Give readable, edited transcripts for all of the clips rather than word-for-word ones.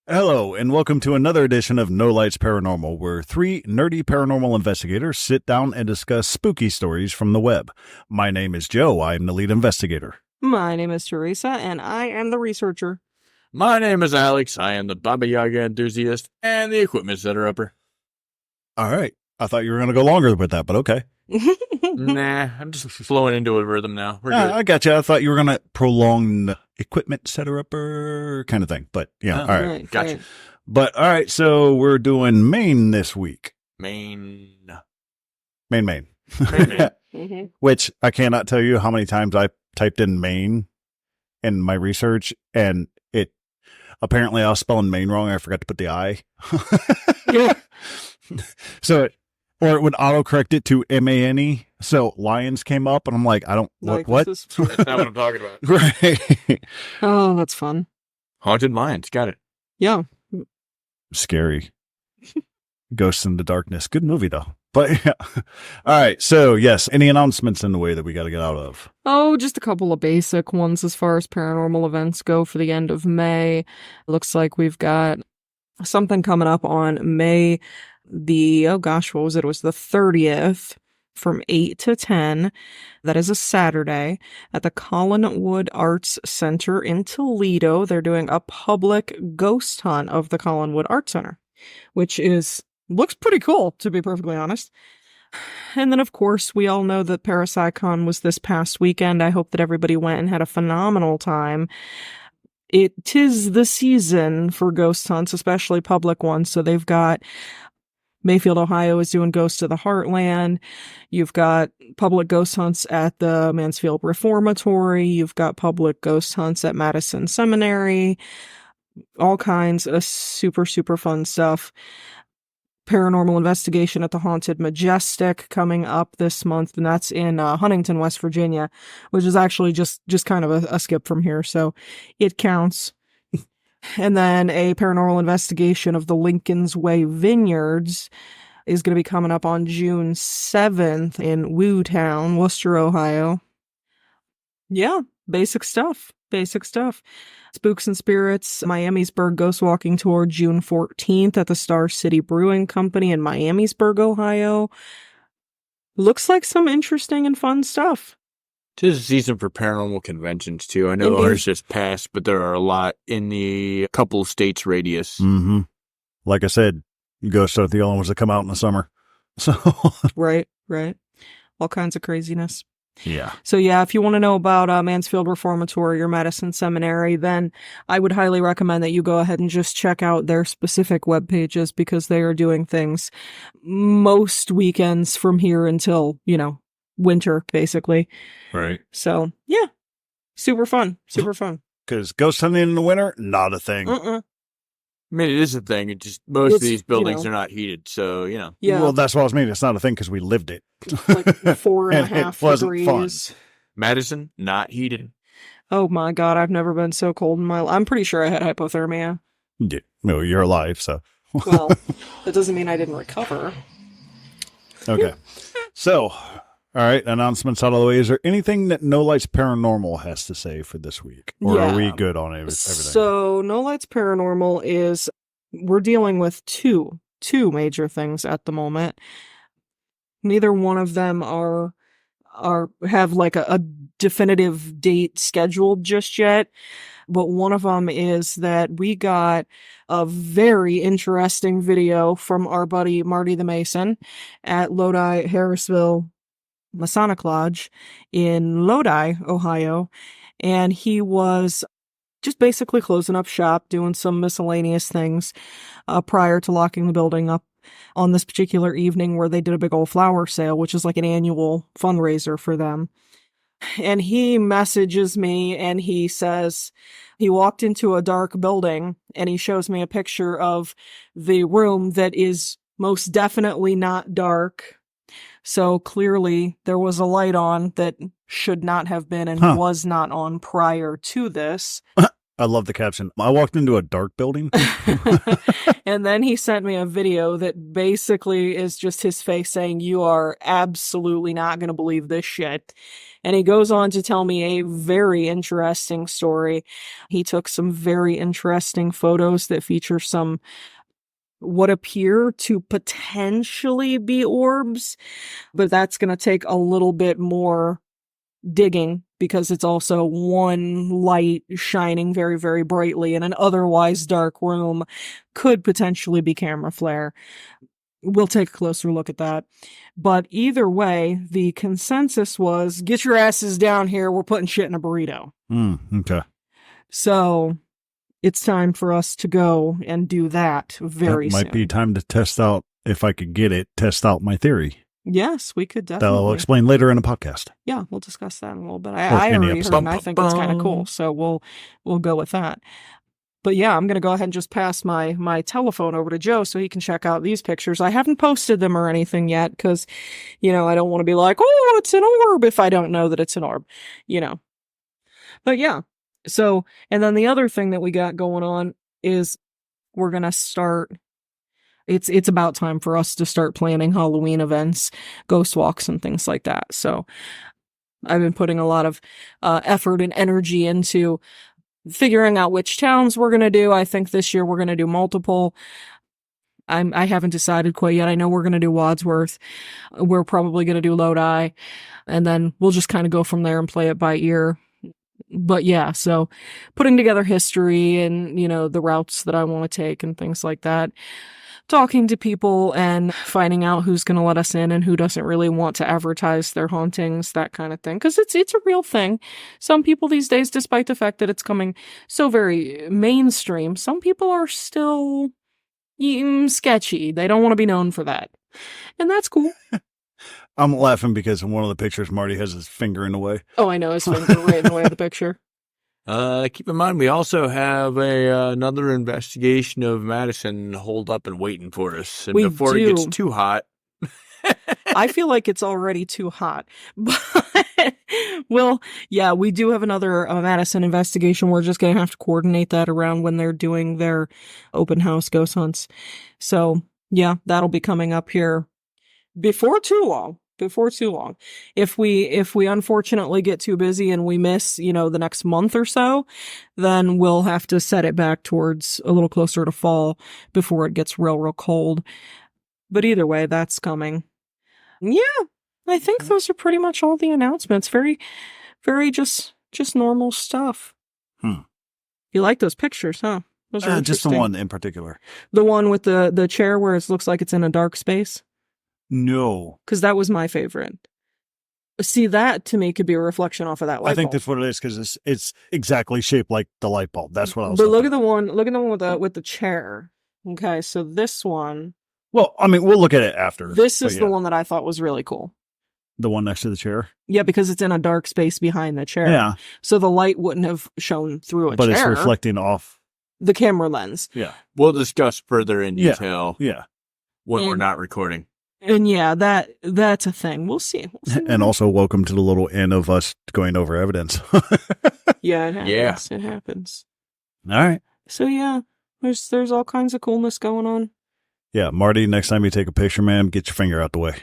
Hello, and welcome to another edition of No Lights Paranormal, where three nerdy paranormal investigators sit down and discuss spooky stories from the web. My name is Joe. I am the lead investigator. My name is Teresa, and I am the researcher. My name is Alex. I am the Baba Yaga enthusiast and the equipment setter-upper. All right. I thought you were going to go longer with that, but okay. Nah, I'm just flowing into a rhythm now. We're good. I got you. I thought you were going to prolong the equipment setter-upper kind of thing, but yeah, all right. Gotcha. Right. But all right, so we're doing Maine this week. Maine. Maine. Mm-hmm. Which I cannot tell you how many times I typed in Maine in my research, and it apparently I was spelling Maine wrong. I forgot to put the I. Yeah. So, or it would autocorrect it to MANE. So lions came up, and I'm like, I don't what? This is- That's not what I'm talking about. Right. Oh, that's fun. Haunted Lions. Got it. Yeah. Scary. Ghosts in the Darkness. Good movie though. But yeah. All right. So yes, any announcements in the way that we got to get out of? Oh, just a couple of basic ones as far as paranormal events go for the end of May. Looks like we've got something coming up on May what was it? It was the 30th from 8 to 10. That is a Saturday at the Collinwood Arts Center in Toledo. They're doing a public ghost hunt of the Collinwood Arts Center, which looks pretty cool, to be perfectly honest. And then, of course, we all know that Parapsychon was this past weekend. I hope that everybody went and had a phenomenal time. Tis the season for ghost hunts, especially public ones. So they've got Mayfield, Ohio is doing Ghosts of the Heartland. You've got public ghost hunts at the Mansfield Reformatory. You've got public ghost hunts at Madison Seminary. All kinds of super, super fun stuff. Paranormal investigation at the Haunted Majestic coming up this month, and that's in Huntington, West Virginia, which is actually just kind of a skip from here, so it counts. And then a paranormal investigation of the Lincoln's Way Vineyards is going to be coming up on June 7th in Wootown, Worcester, Ohio. Yeah, basic stuff. Spooks and Spirits, Miamisburg Ghost Walking Tour, June 14th at the Star City Brewing Company in Miamisburg, Ohio. Looks like some interesting and fun stuff. 'Tis a season for paranormal conventions, too. I know Indeed. ours just passed, but there are a lot in the couple states radius. Mm-hmm. Like I said, ghosts are the only ones that come out in the summer. So Right. All kinds of craziness. yeah. So yeah, if you want to know about Mansfield Reformatory or Madison Seminary, then I would highly recommend that you go ahead and just check out their specific web pages, because they are doing things most weekends from here until, winter, basically. Right. So yeah, super fun. Because ghost hunting in the winter, not a thing. Uh-uh. I mean, it is a thing. It just most of It's, these buildings are not heated, so, Yeah, Well, that's what I was meaning. It's not a thing because we lived it. like 4.5 And it wasn't degrees. Madison, not heated. Oh my God, I've never been so cold in my life. I'm pretty sure I had hypothermia. Yeah. No, you're alive, so. Well, that doesn't mean I didn't recover. Okay. So, all right, announcements out of the way. Is there anything that No Lights Paranormal has to say for this week? Or are we good on everything? So, No Lights Paranormal we're dealing with two major things at the moment. Neither one of them have like a definitive date scheduled just yet. But one of them is that we got a very interesting video from our buddy Marty the Mason at Lodi Harrisville Masonic Lodge in Lodi, Ohio. And he was just basically closing up shop, doing some miscellaneous things prior to locking the building up on this particular evening where they did a big old flower sale, which is like an annual fundraiser for them. And he messages me and he says he walked into a dark building, and he shows me a picture of the room that is most definitely not dark. So clearly there was a light on that should not have been and was not on prior to this. I love the caption. I walked into a dark building. And then he sent me a video that basically is just his face saying, you are absolutely not going to believe this shit. And he goes on to tell me a very interesting story. He took some very interesting photos that feature some what appear to potentially be orbs, but that's going to take a little bit more digging because it's also one light shining very, very brightly in an otherwise dark room. Could potentially be camera flare. We'll take a closer look at that. But either way, the consensus was, get your asses down here. We're putting shit in a burrito. Okay. So it's time for us to go and do that very soon. Might be time to test out, if I could get it, test out my theory. Yes, we could definitely. That I'll explain later in a podcast. Yeah, we'll discuss that in a little bit. I already heard, and I think it's kind of cool. So we'll go with that. But yeah, I'm going to go ahead and just pass my telephone over to Joe so he can check out these pictures. I haven't posted them or anything yet because, I don't want to be like, oh, it's an orb if I don't know that it's an orb, But yeah. So, and then the other thing that we got going on is we're going to start. It's about time for us to start planning Halloween events, ghost walks, and things like that. So I've been putting a lot of effort and energy into figuring out which towns we're going to do. I think this year we're going to do multiple. I haven't decided quite yet. I know we're going to do Wadsworth. We're probably going to do Lodi. And then we'll just kind of go from there and play it by ear. But yeah, so putting together history and, the routes that I want to take and things like that. Talking to people and finding out who's going to let us in and who doesn't really want to advertise their hauntings, that kind of thing. Because it's a real thing. Some people these days, despite the fact that it's coming so very mainstream, some people are still sketchy. They don't want to be known for that. And that's cool. I'm laughing because in one of the pictures, Marty has his finger in the way. Oh, I know. His finger right in the way of the picture. Keep in mind, we also have another investigation of Madison holed up and waiting for us. And before it gets too hot. I feel like it's already too hot. But, well, yeah, we do have another Madison investigation. We're just going to have to coordinate that around when they're doing their open house ghost hunts. So, yeah, that'll be coming up here before too long. If we unfortunately get too busy and we miss, the next month or so, then we'll have to set it back towards a little closer to fall before it gets real, real cold. But either way, that's coming. Yeah, I think those are pretty much all the announcements. Very, very just normal stuff. You like those pictures, huh? Those are just the one in particular. The one with the chair where it looks like it's in a dark space? No. Because that was my favorite. See, that to me could be a reflection off of that light bulb. I think that's what it is because it's exactly shaped like the light bulb. That's what I was. But look at the one with the chair. Okay, so this one. Well, I mean, we'll look at it after. This is the one that I thought was really cool. The one next to the chair? Yeah, because it's in a dark space behind the chair. Yeah. So the light wouldn't have shone through a chair. But it's reflecting off the camera lens. Yeah. We'll discuss further in detail. Yeah. When we're not recording. And yeah, that's a thing. We'll see. And also, welcome to the little end of us going over evidence. Yeah, it happens. It happens. All right. So yeah, there's all kinds of coolness going on. Yeah, Marty, next time you take a picture, ma'am, get your finger out the way.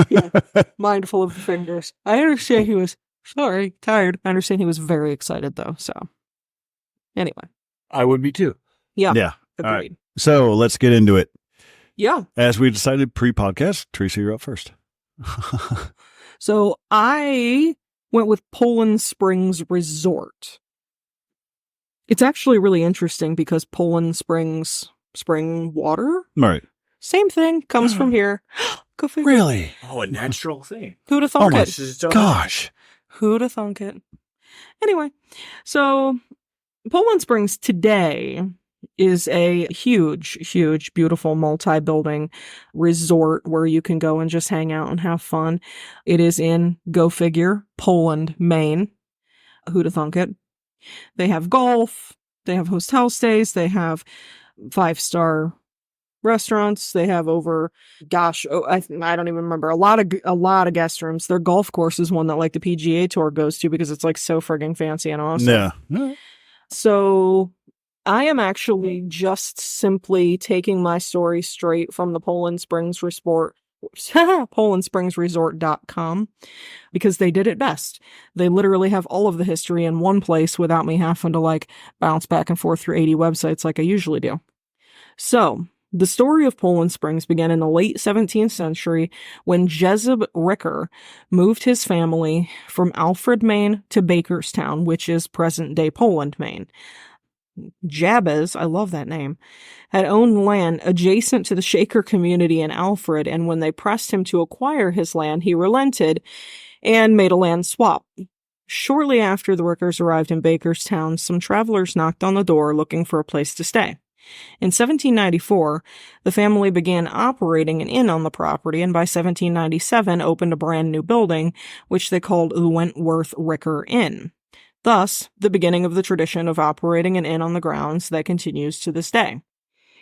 Yeah, mindful of the fingers. I understand he was tired. I understand he was very excited though. So anyway, I would be too. Yeah. Yeah. Agreed. All right. So let's get into it. Yeah. As we decided pre-podcast, Teresa, you're up first. So I went with Poland Springs Resort. It's actually really interesting because Poland Springs, spring water? Right. Same thing, comes from here. Go figure. Really? Oh, a natural thing. Who'd have thunk it? Gosh. Who'd have thunk it? Anyway, so Poland Springs today is a huge, beautiful multi-building resort where you can go and just hang out and have fun. It is in, go figure, Poland, Maine. Who'd have thunk it? They have golf. They have hotel stays. They have 5-star restaurants. They have over, I don't even remember, a lot of guest rooms. Their golf course is one that like the PGA Tour goes to because it's like so frigging fancy and awesome. Yeah. So I am actually just simply taking my story straight from the Poland Springs Resort, PolandSpringsResort.com, because they did it best. They literally have all of the history in one place without me having to bounce back and forth through 80 websites like I usually do. So, the story of Poland Springs began in the late 17th century when Jezeb Ricker moved his family from Alfred, Maine to Bakerstown, which is present-day Poland, Maine. Jabez, I love that name, had owned land adjacent to the Shaker community in Alfred, and when they pressed him to acquire his land, he relented and made a land swap. Shortly after the Rickers arrived in Bakerstown, some travelers knocked on the door looking for a place to stay. In 1794, the family began operating an inn on the property, and by 1797 opened a brand new building, which they called the Wentworth Ricker Inn. Thus, the beginning of the tradition of operating an inn on the grounds that continues to this day.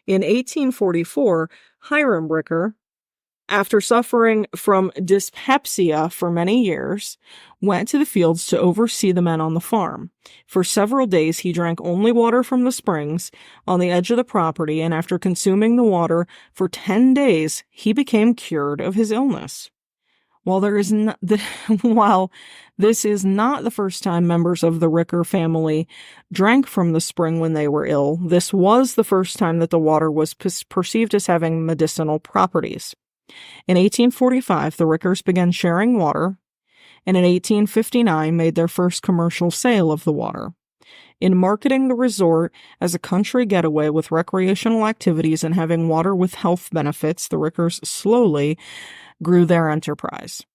In 1844, Hiram Ricker, after suffering from dyspepsia for many years, went to the fields to oversee the men on the farm. For several days, he drank only water from the springs on the edge of the property, and after consuming the water for 10 days, he became cured of his illness. While this is not the first time members of the Ricker family drank from the spring when they were ill, this was the first time that the water was perceived as having medicinal properties. In 1845, the Rickers began sharing water, and in 1859 made their first commercial sale of the water. In marketing the resort as a country getaway with recreational activities and having water with health benefits, the Rickers slowly grew their enterprise.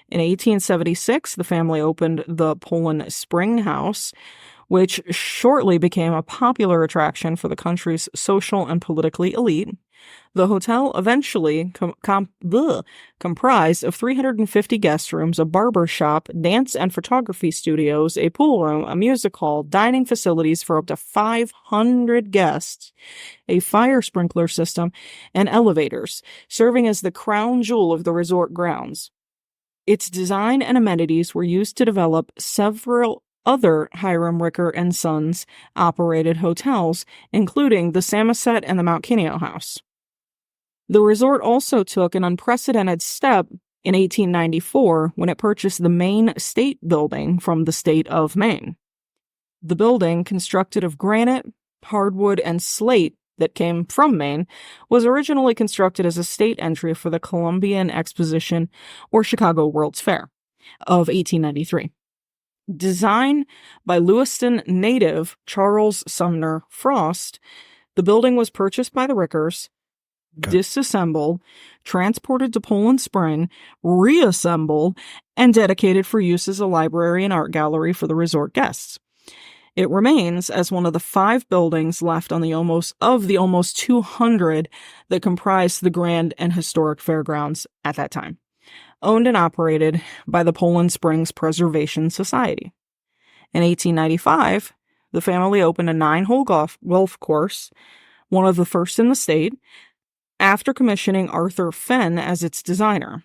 In 1876, the family opened the Poland Spring House, which shortly became a popular attraction for the country's social and politically elite. The hotel eventually comprised of 350 guest rooms, a barber shop, dance and photography studios, a pool room, a music hall, dining facilities for up to 500 guests, a fire sprinkler system, and elevators, serving as the crown jewel of the resort grounds. Its design and amenities were used to develop several other Hiram Ricker and Sons operated hotels, including the Samoset and the Mount Kineo House. The resort also took an unprecedented step in 1894 when it purchased the Maine State Building from the state of Maine. The building, constructed of granite, hardwood, and slate that came from Maine, was originally constructed as a state entry for the Columbian Exposition or Chicago World's Fair of 1893. Designed by Lewiston native Charles Sumner Frost, the building was purchased by the Rickers, disassembled, transported to Poland Spring, reassembled, and dedicated for use as a library and art gallery for the resort guests. It remains as one of the 5 buildings left on the almost 200 that comprised the grand and historic fairgrounds at that time, owned and operated by the Poland Springs Preservation Society. In 1895, the family opened a 9-hole golf course, one of the first in the state, after commissioning Arthur Fenn as its designer.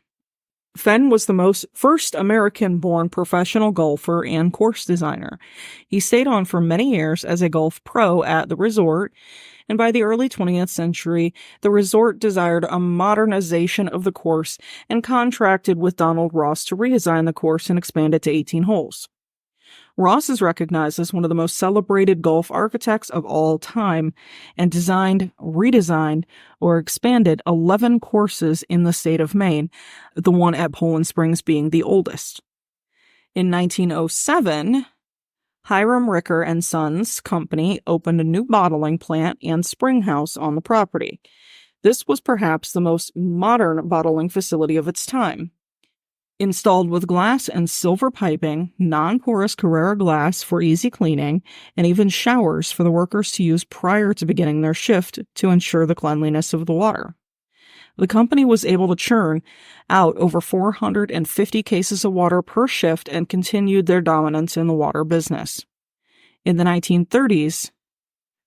Fenn was the first American-born professional golfer and course designer. He stayed on for many years as a golf pro at the resort, and by the early 20th century, the resort desired a modernization of the course and contracted with Donald Ross to redesign the course and expand it to 18 holes. Ross is recognized as one of the most celebrated golf architects of all time and designed, redesigned, or expanded 11 courses in the state of Maine, the one at Poland Springs being the oldest. In 1907, Hiram Ricker and Sons Company opened a new bottling plant and spring house on the property. This was perhaps the most modern bottling facility of its time. Installed with glass and silver piping, non-porous Carrera glass for easy cleaning, and even showers for the workers to use prior to beginning their shift to ensure the cleanliness of the water. The company was able to churn out over 450 cases of water per shift and continued their dominance in the water business. In the 1930s,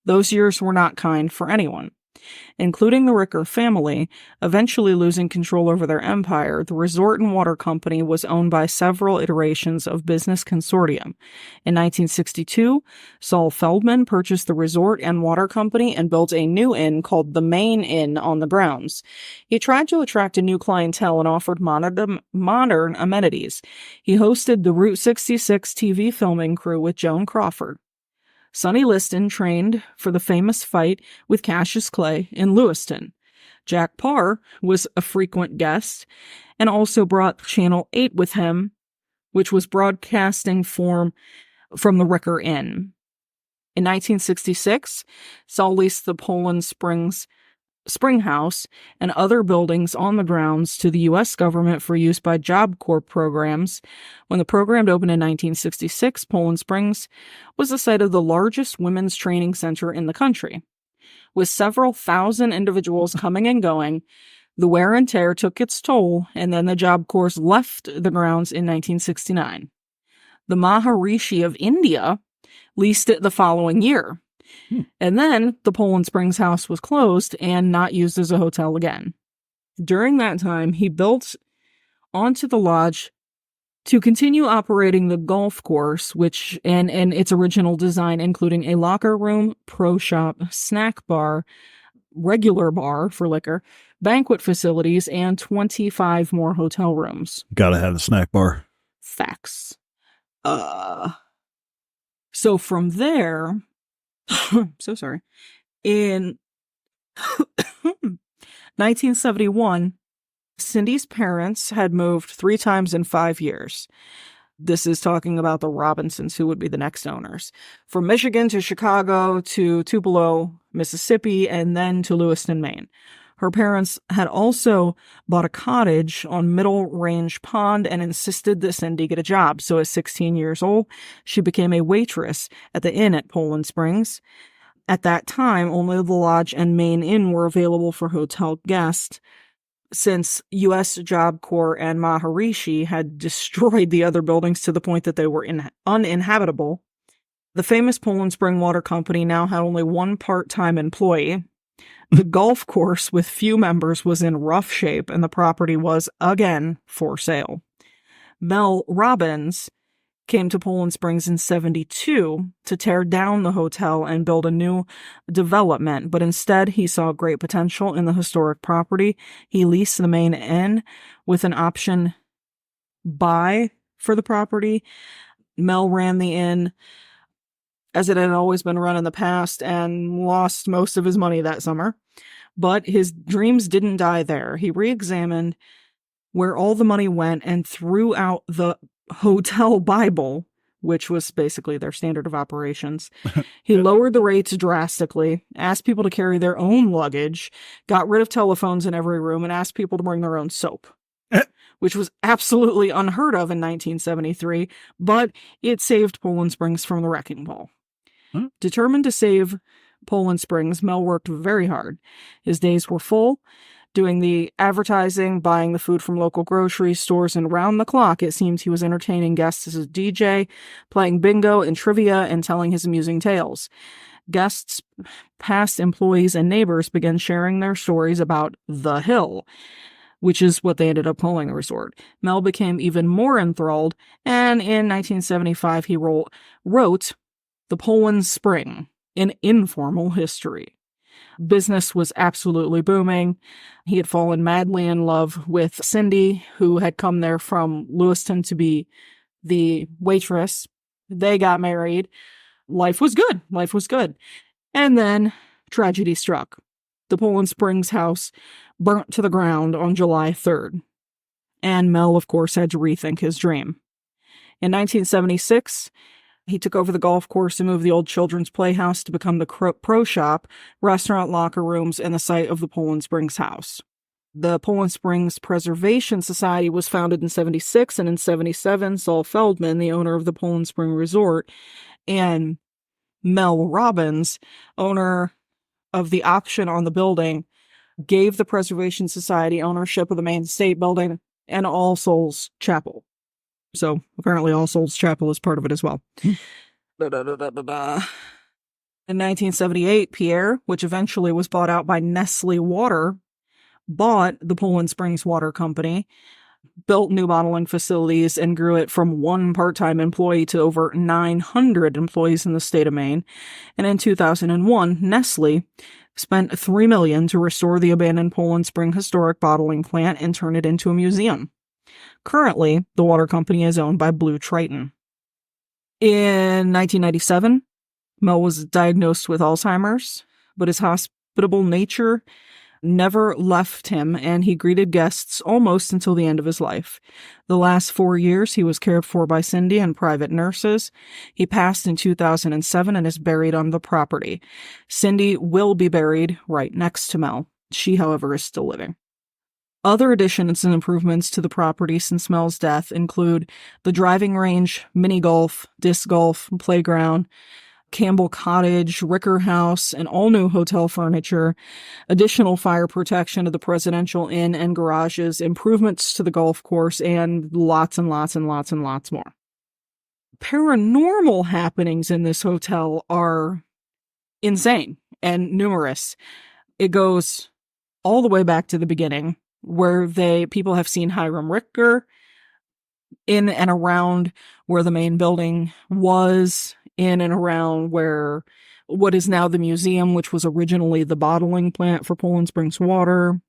those years were not kind for anyone. Including the Ricker family, eventually losing control over their empire, the resort and water company was owned by several iterations of business consortium. In 1962, Saul Feldman purchased the resort and water company and built a new inn called the Maine Inn on the grounds. He tried to attract a new clientele and offered modern amenities. He hosted the Route 66 TV filming crew with Joan Crawford. Sonny Liston trained for the famous fight with Cassius Clay in Lewiston. Jack Parr was a frequent guest and also brought Channel 8 with him, which was broadcasting from the Ricker Inn. In 1966, Saul leased the Poland Springs Spring House and other buildings on the grounds to the U.S. government for use by Job Corps programs. When the program opened in 1966, Poland Springs was the site of the largest women's training center in the country. With several thousand individuals coming and going, the wear and tear took its toll, and then the Job Corps left the grounds in 1969. The Maharishi of India leased it the following year. And then the Poland Springs house was closed and not used as a hotel again. During that time, he built onto the lodge to continue operating the golf course, which and its original design, including a locker room, pro shop, snack bar, regular bar for liquor, banquet facilities, and 25 more hotel rooms. Gotta have the snack bar. Facts. So from there, so sorry. In 1971, Cindy's parents had moved 3 times in 5 years. This is talking about the Robinsons, who would be the next owners. From Michigan to Chicago to Tupelo, Mississippi, and then to Lewiston, Maine. Her parents had also bought a cottage on Middle Range Pond and insisted that Cindy get a job. So at 16 years old, she became a waitress at the inn at Poland Springs. At that time, only the lodge and main inn were available for hotel guests, since U.S. Job Corps and Maharishi had destroyed the other buildings to the point that they were uninhabitable. The famous Poland Spring Water Company now had only one part-time employee. The golf course with few members was in rough shape, and the property was, again, for sale. Mel Robbins came to Poland Springs in 1972 to tear down the hotel and build a new development, but instead he saw great potential in the historic property. He leased the main inn with an option buy for the property. Mel ran the inn as it had always been run in the past, and lost most of his money that summer. But his dreams didn't die there. He re-examined where all the money went and threw out the hotel Bible, which was basically their standard of operations. He lowered the rates drastically, asked people to carry their own luggage, got rid of telephones in every room, and asked people to bring their own soap. Which was absolutely unheard of in 1973, but it saved Poland Springs from the wrecking ball. Determined to save Poland Springs, Mel worked very hard. His days were full, doing the advertising, buying the food from local grocery stores, and round the clock it seems he was entertaining guests as a DJ, playing bingo and trivia, and telling his amusing tales. Guests, past employees, and neighbors began sharing their stories about the Hill, which is what they ended up calling the resort. Mel became even more enthralled, and in 1975 he wrote The Poland Spring, an informal history. Business was absolutely booming. He had fallen madly in love with Cindy, who had come there from Lewiston to be the waitress. They got married. Life was good. Life was good. And then tragedy struck. The Poland Springs house burnt to the ground on July 3rd. And Mel, of course, had to rethink his dream. In 1976, he took over the golf course and moved the old children's playhouse to become the pro shop, restaurant, locker rooms, and the site of the Poland Springs house. The Poland Springs Preservation Society was founded in 1976, and in 1977, Saul Feldman, the owner of the Poland Spring Resort, and Mel Robbins, owner of the option on the building, gave the Preservation Society ownership of the main state building and All Souls Chapel. So apparently All Souls Chapel is part of it as well. In 1978, Pierre, which eventually was bought out by Nestle Water, bought the Poland Springs Water Company, built new bottling facilities, and grew it from one part-time employee to over 900 employees in the state of Maine. And in 2001, Nestle spent $3 million to restore the abandoned Poland Spring historic bottling plant and turn it into a museum. Currently, the water company is owned by Blue Triton. In 1997, Mel was diagnosed with Alzheimer's, but his hospitable nature never left him, and he greeted guests almost until the end of his life. The last 4 years, he was cared for by Cindy and private nurses. He passed in 2007 and is buried on the property. Cindy will be buried right next to Mel. She, however, is still living. Other additions and improvements to the property since Mel's death include the driving range, mini golf, disc golf, playground, Campbell Cottage, Ricker House, and all new hotel furniture, additional fire protection of the Presidential Inn and garages, improvements to the golf course, and lots and lots and lots and lots more. Paranormal happenings in this hotel are insane and numerous. It goes all the way back to the beginning, where people have seen Hiram Ricker in and around where the main building was, in and around where what is now the museum, which was originally the bottling plant for Poland Springs Water.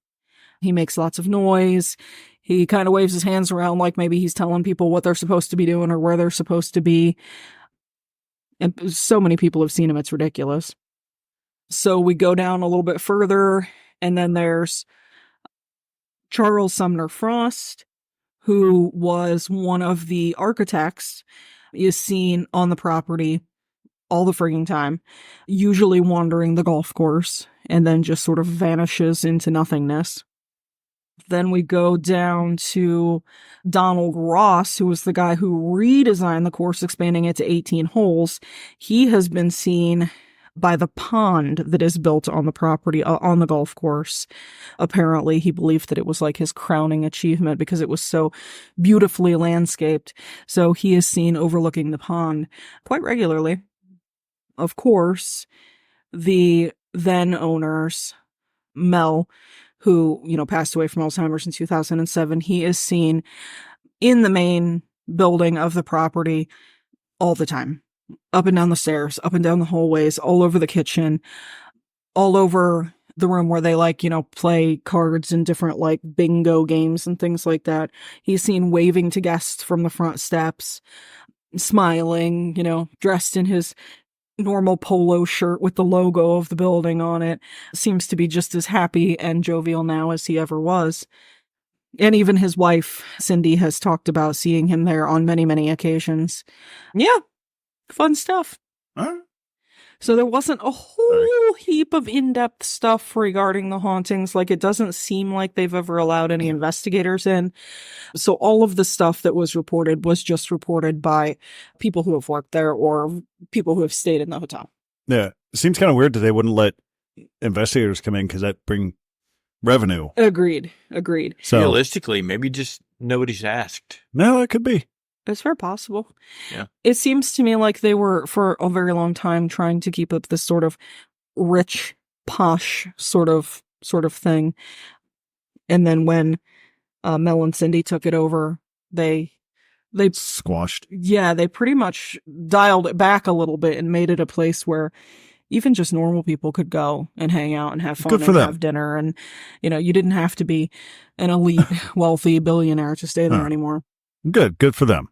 He makes lots of noise. He kind of waves his hands around like maybe he's telling people what they're supposed to be doing or where they're supposed to be. And so many people have seen him, it's ridiculous. So we go down a little bit further, and then there's Charles Sumner Frost, who was one of the architects, is seen on the property all the frigging time, usually wandering the golf course, and then just sort of vanishes into nothingness. Then we go down to Donald Ross, who was the guy who redesigned the course, expanding it to 18 holes. He has been seen by the pond that is built on the property, on the golf course. Apparently, he believed that it was like his crowning achievement because it was so beautifully landscaped. So he is seen overlooking the pond quite regularly. Of course, the then owners, Mel, who, passed away from Alzheimer's in 2007, he is seen in the main building of the property all the time. Up and down the stairs, up and down the hallways, all over the kitchen, all over the room where they play cards and different bingo games and things like that. He's seen waving to guests from the front steps, smiling, dressed in his normal polo shirt with the logo of the building on it. Seems to be just as happy and jovial now as he ever was. And even his wife, Cindy, has talked about seeing him there on many, many occasions. Yeah. Fun stuff. Huh? So there wasn't a whole heap of in-depth stuff regarding the hauntings. It doesn't seem like they've ever allowed any investigators in. So all of the stuff that was reported was just reported by people who have worked there or people who have stayed in the hotel. Yeah. It seems kind of weird that they wouldn't let investigators come in because that bring revenue. Agreed. So realistically, maybe just nobody's asked. No, it could be. It's very possible. Yeah. It seems to me like they were, for a very long time, trying to keep up this sort of rich, posh sort of thing. And then when Mel and Cindy took it over, they squashed. Yeah, they pretty much dialed it back a little bit and made it a place where even just normal people could go and hang out and have fun and have dinner. And, you didn't have to be an elite, wealthy billionaire to stay there anymore. Good for them.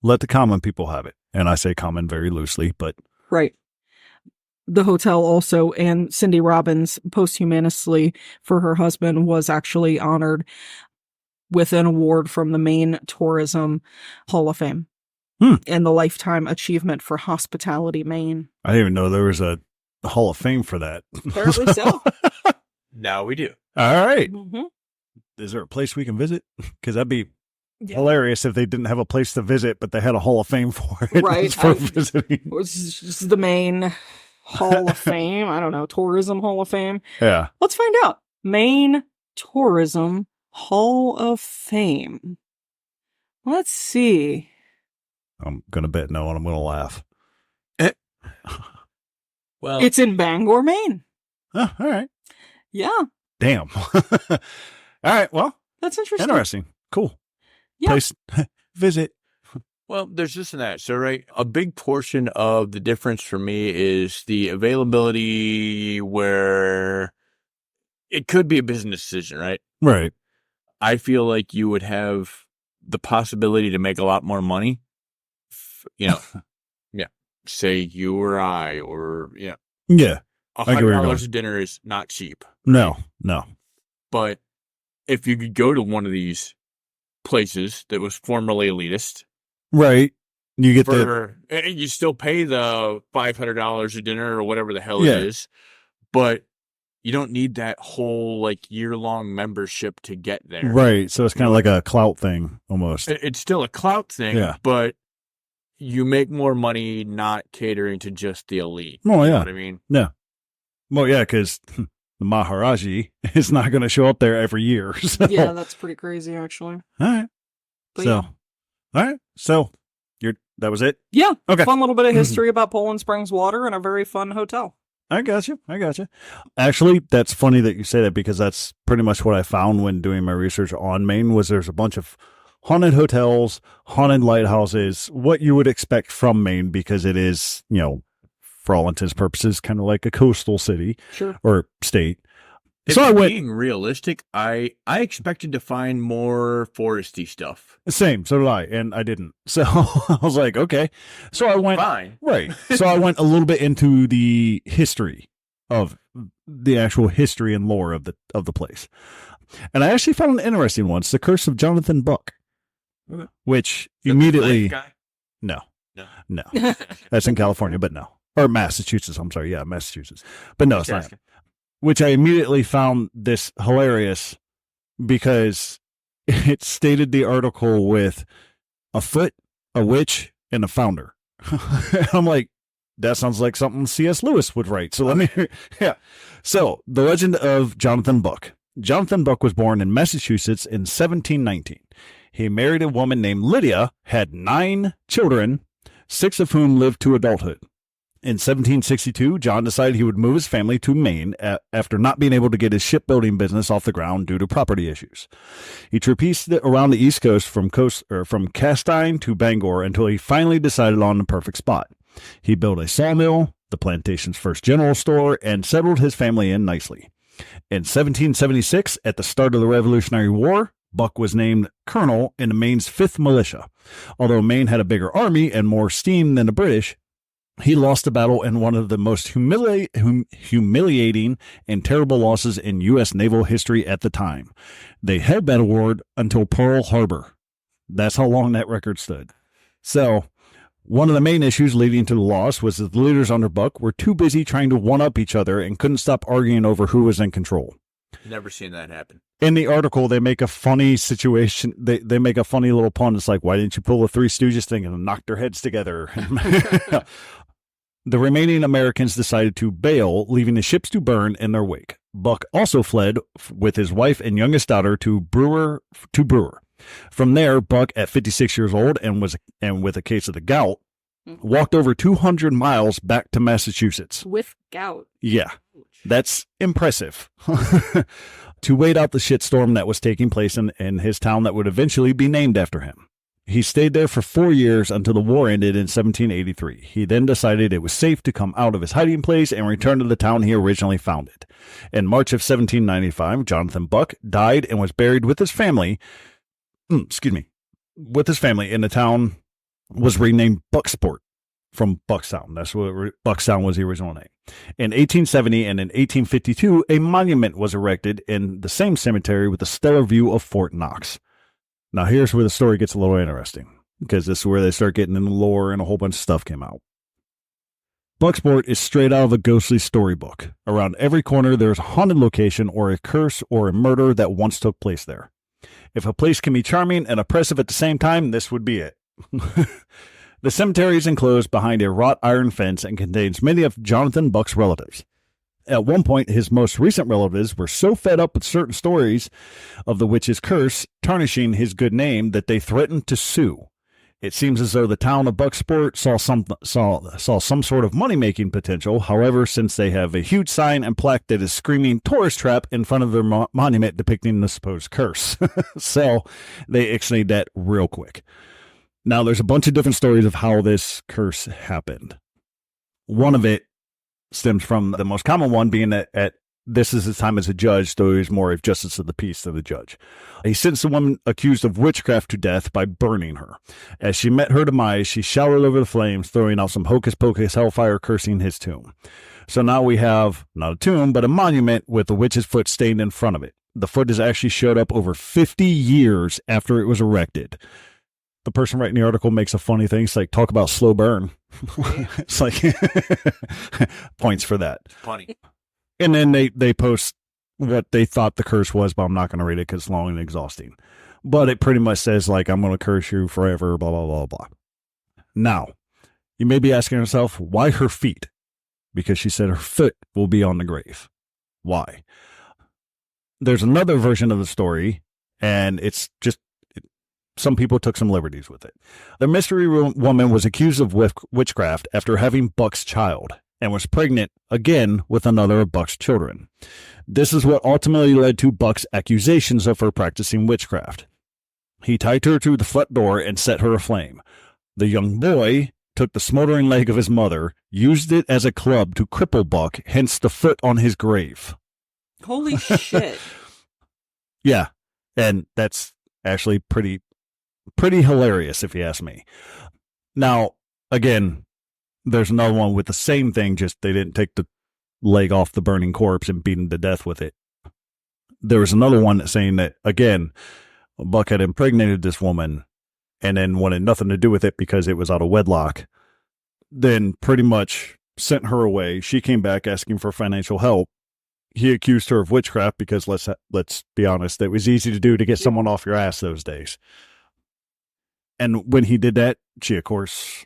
Let the common people have it. And I say common very loosely, but... Right. The hotel also, and Cindy Robbins, posthumously for her husband, was actually honored with an award from the Maine Tourism Hall of Fame and the Lifetime Achievement for Hospitality, Maine. I didn't even know there was a Hall of Fame for that. Apparently so. Now we do. All right. Mm-hmm. Is there a place we can visit? Because that'd be... hilarious if they didn't have a place to visit, but they had a Hall of Fame for it. Right. For visiting. It was just the Maine Hall of Fame. I don't know. Tourism Hall of Fame. Yeah. Let's find out. Maine Tourism Hall of Fame. Let's see. I'm going to bet no, and I'm going to laugh. Well, It's in Bangor, Maine. Oh, all right. Yeah, Damn. All right. Well, that's interesting. interesting. Cool. Yeah. Place visit. well, there's this and that. So, right, a big portion of the difference for me is the availability where it could be a business decision, right? Right. I feel like you would have the possibility to make a lot more money. Yeah. Say you or I, or Yeah. $100 a dinner is not cheap. No. But if you could go to one of these places that was formerly elitist, Right. You get and you still pay the $500 a dinner or whatever the hell Yeah. it is, but you don't need that whole year-long membership to get there. Right. So it's kind of like a clout thing almost. It's still a clout thing, Yeah. but you make more money not catering to just the elite. Oh, You know yeah. what I mean? Yeah. Well, yeah, because the Maharaji is not going to show up there every year. So. Yeah, that's pretty crazy, actually. All right. But so, yeah. all right. So, that was it? Yeah. Okay. Fun little bit of history about Poland Springs water and a very fun hotel. I got you. Actually, that's funny that you say that because that's pretty much what I found when doing my research on Maine was there's a bunch of haunted hotels, haunted lighthouses, what you would expect from Maine because it is, for all intents and purposes, kind of like a coastal city or state. Being realistic, I expected to find more foresty stuff. Same, so did I, and I didn't. So I was like, okay. So I went fine. Right. So I went a little bit into the history of the actual history and lore of the place. And I actually found an interesting one. It's the Curse of Jonathan Buck. Which immediately No. That's in California, but no. Or Massachusetts, I'm sorry. Yeah, Massachusetts. But no, it's not. Which I immediately found this hilarious because it stated the article with a foot, a witch, and a founder. I'm like, that sounds like something C.S. Lewis would write. So let me, yeah. So the legend of Jonathan Buck. Jonathan Buck was born in Massachusetts in 1719. He married a woman named Lydia, had 9 children, 6 of whom lived to adulthood. In 1762, John decided he would move his family to Maine after not being able to get his shipbuilding business off the ground due to property issues. He traipsed around the East Coast from Castine to Bangor until he finally decided on the perfect spot. He built a sawmill, the plantation's first general store, and settled his family in nicely. In 1776, at the start of the Revolutionary War, Buck was named colonel in Maine's 5th Militia. Although Maine had a bigger army and more steam than the British, he lost the battle in one of the most humiliating and terrible losses in U.S. naval history at the time. They held that award until Pearl Harbor. That's how long that record stood. So, one of the main issues leading to the loss was that the leaders under Buck were too busy trying to one-up each other and couldn't stop arguing over who was in control. Never seen that happen. In the article, they make a funny situation. They make a funny little pun. It's like, why didn't you pull the Three Stooges thing and knock their heads together? The remaining Americans decided to bail, leaving the ships to burn in their wake. Buck also fled with his wife and youngest daughter to Brewer. From there, Buck, at 56 years old and with a case of the gout, walked over 200 miles back to Massachusetts. With gout. Yeah, that's impressive. To wait out the shitstorm that was taking place in his town that would eventually be named after him. He stayed there for 4 years until the war ended in 1783. He then decided it was safe to come out of his hiding place and return to the town he originally founded. In March of 1795, Jonathan Buck died and was buried with his family. With his family, and the town was renamed Bucksport from Buckstown. That's what Buckstown was the original name. In 1870 and in 1852, a monument was erected in the same cemetery with a stellar view of Fort Knox. Now, here's where the story gets a little interesting, because this is where they start getting in the lore and a whole bunch of stuff came out. Bucksport is straight out of a ghostly storybook. Around every corner, there's a haunted location or a curse or a murder that once took place there. If a place can be charming and oppressive at the same time, this would be it. The cemetery is enclosed behind a wrought iron fence and contains many of Jonathan Buck's relatives. At one point, his most recent relatives were so fed up with certain stories of the witch's curse tarnishing his good name that they threatened to sue. It seems as though the town of Bucksport saw some sort of money-making potential. However, since they have a huge sign and plaque that is screaming tourist trap in front of their monument depicting the supposed curse. So they ixnayed that real quick. Now, there's a bunch of different stories of how this curse happened. One of it stems from the most common one being that this is his time as a judge, though he's more of justice of the peace than the judge. He sentenced the woman accused of witchcraft to death by burning her. As she met her demise, she shouted over the flames, throwing out some hocus-pocus hellfire, cursing his tomb. So now we have, not a tomb, but a monument with the witch's foot stained in front of it. The foot has actually showed up over 50 years after it was erected. The person writing the article makes a funny thing. It's like, talk about slow burn. It's like, points for that. Funny. And then they post what they thought the curse was, but I'm not going to read it because it's long and exhausting. But it pretty much says, like, I'm going to curse you forever, blah, blah, blah, blah. Now, you may be asking yourself, why her feet? Because she said her foot will be on the grave. Why? There's another version of the story, and it's just, some people took some liberties with it. The mystery woman was accused of witchcraft after having Buck's child, and was pregnant again with another of Buck's children. This is what ultimately led to Buck's accusations of her practicing witchcraft. He tied her to the front door and set her aflame. The young boy took the smoldering leg of his mother, used it as a club to cripple Buck, hence the foot on his grave. Holy shit. Yeah, and that's actually pretty hilarious if you ask me. Now, again, there's another one with the same thing, just they didn't take the leg off the burning corpse and beat him to death with it. There was another one saying that, again, Buck had impregnated this woman and then wanted nothing to do with it because it was out of wedlock. Then pretty much sent her away. She came back asking for financial help. He accused her of witchcraft because, let's be honest, it was easy to do to get someone off your ass those days. And when he did that, she, of course,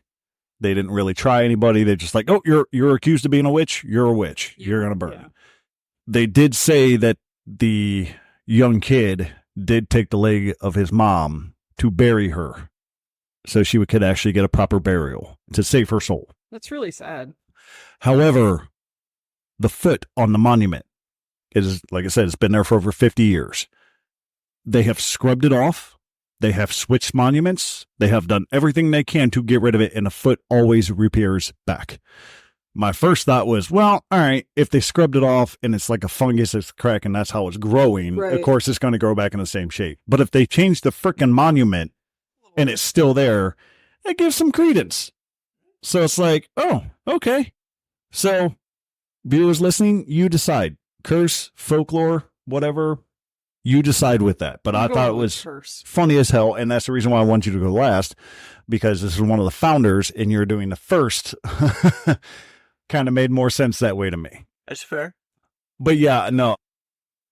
they didn't really try anybody. They're just like, oh, you're accused of being a witch. You're a witch. You're going to burn. Yeah. They did say that the young kid did take the leg of his mom to bury her so she could actually get a proper burial to save her soul. That's really sad. However, the foot on the monument is, like I said, it's been there for over 50 years. They have scrubbed it off. They have switched monuments. They have done everything they can to get rid of it, and the foot always reappears back. My first thought was, well, all right, if they scrubbed it off and it's like a fungus, it's cracking, that's how it's growing, right. Of course it's going to grow back in the same shape. But if they change the frickin' monument and it's still there, it gives some credence. So it's like, oh, okay. So, viewers listening, you decide. Curse, folklore, whatever, you decide with that. But I thought it was funny as hell, and that's the reason why I want you to go last, because this is one of the founders, and you're doing the first. Kind of made more sense that way to me. That's fair. But yeah, no,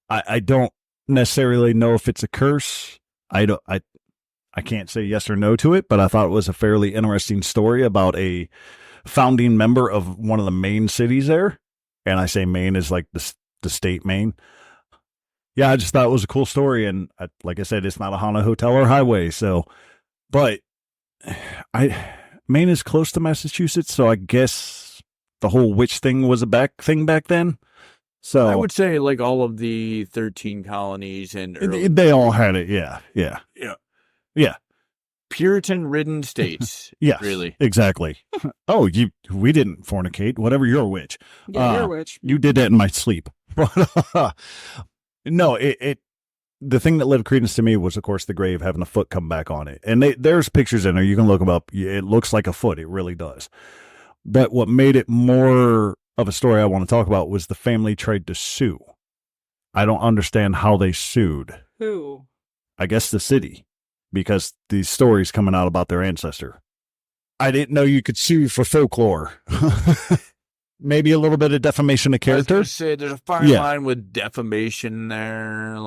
I don't necessarily know if it's a curse. I can't say yes or no to it, but I thought it was a fairly interesting story about a founding member of one of the Maine cities there. And I say Maine is like the state Maine. Yeah, I just thought it was a cool story. And like I said, it's not a haunted hotel or highway. So, but Maine is close to Massachusetts. So I guess the whole witch thing was a thing back then. So I would say like all of the 13 colonies and they all had it. Yeah. Puritan-ridden states. Yes, really. Exactly. Oh, we didn't fornicate. Whatever, you're a witch. Yeah, you're a witch. You did that in my sleep. But no, the thing that led credence to me was, of course, the grave having a foot come back on it. And there's pictures in there. You can look them up. It looks like a foot. It really does. But what made it more of a story I want to talk about was the family tried to sue. I don't understand how they sued. Who? I guess the city, because these stories coming out about their ancestor. I didn't know you could sue for folklore. Maybe a little bit of defamation of character. I was gonna say, there's a fine line with defamation there,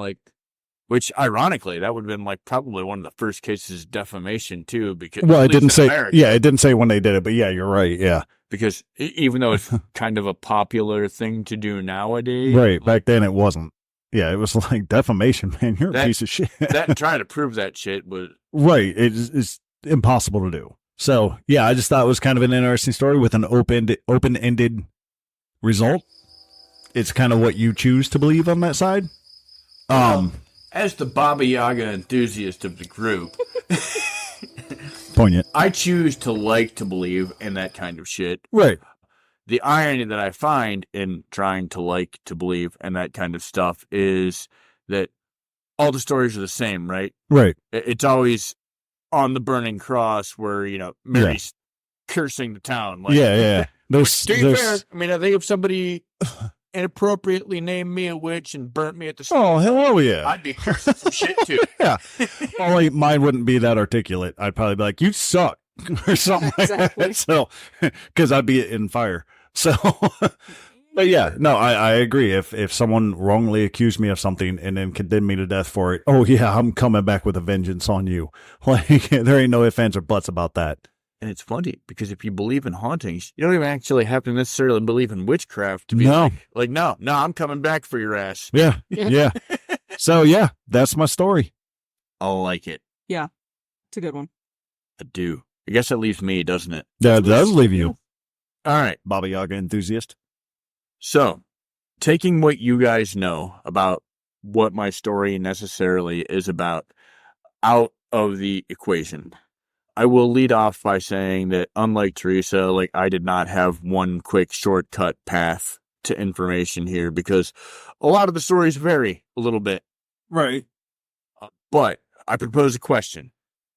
which ironically, that would have been probably one of the first cases of defamation too, because it didn't say it didn't say when they did it, but yeah, you're right, yeah. Because even though it's kind of a popular thing to do nowadays, right? Back then it wasn't. Yeah, it was like defamation, man. You're a piece of shit. That trying to prove that shit was right. It's impossible to do. So yeah, I just thought it was kind of an interesting story with an open-ended result. It's kind of what you choose to believe on that side. As the Baba Yaga enthusiast of the group, Poignant. I choose to like to believe in that kind of shit. Right. The irony that I find in trying to like to believe in that kind of stuff is that all the stories are the same, right? Right. It's always on the burning cross where, Mary's cursing the town. Like, Yeah. To be fair, I mean, I think if somebody inappropriately named me a witch and burnt me at the stake, Oh, hell yeah. I'd be cursing some shit too. Yeah. Only mine wouldn't be that articulate. I'd probably be like, you suck or something Exactly. like that. So, because I'd be in fire. So, but yeah, no, I agree. If someone wrongly accused me of something and then condemned me to death for it, oh yeah, I'm coming back with a vengeance on you. Like, there ain't no ifs, ands, or buts about that. And it's funny because if you believe in hauntings, you don't even actually have to necessarily believe in witchcraft to be No. no, I'm coming back for your ass. Yeah. So yeah, that's my story. I like it. Yeah. It's a good one. I do. I guess that leaves me, doesn't it? That does leave you, All right. Baba Yaga enthusiast. So, taking what you guys know about what my story necessarily is about out of the equation, I will lead off by saying that unlike Teresa, like I did not have one quick shortcut path to information here because a lot of the stories vary a little bit. Right. But I propose a question.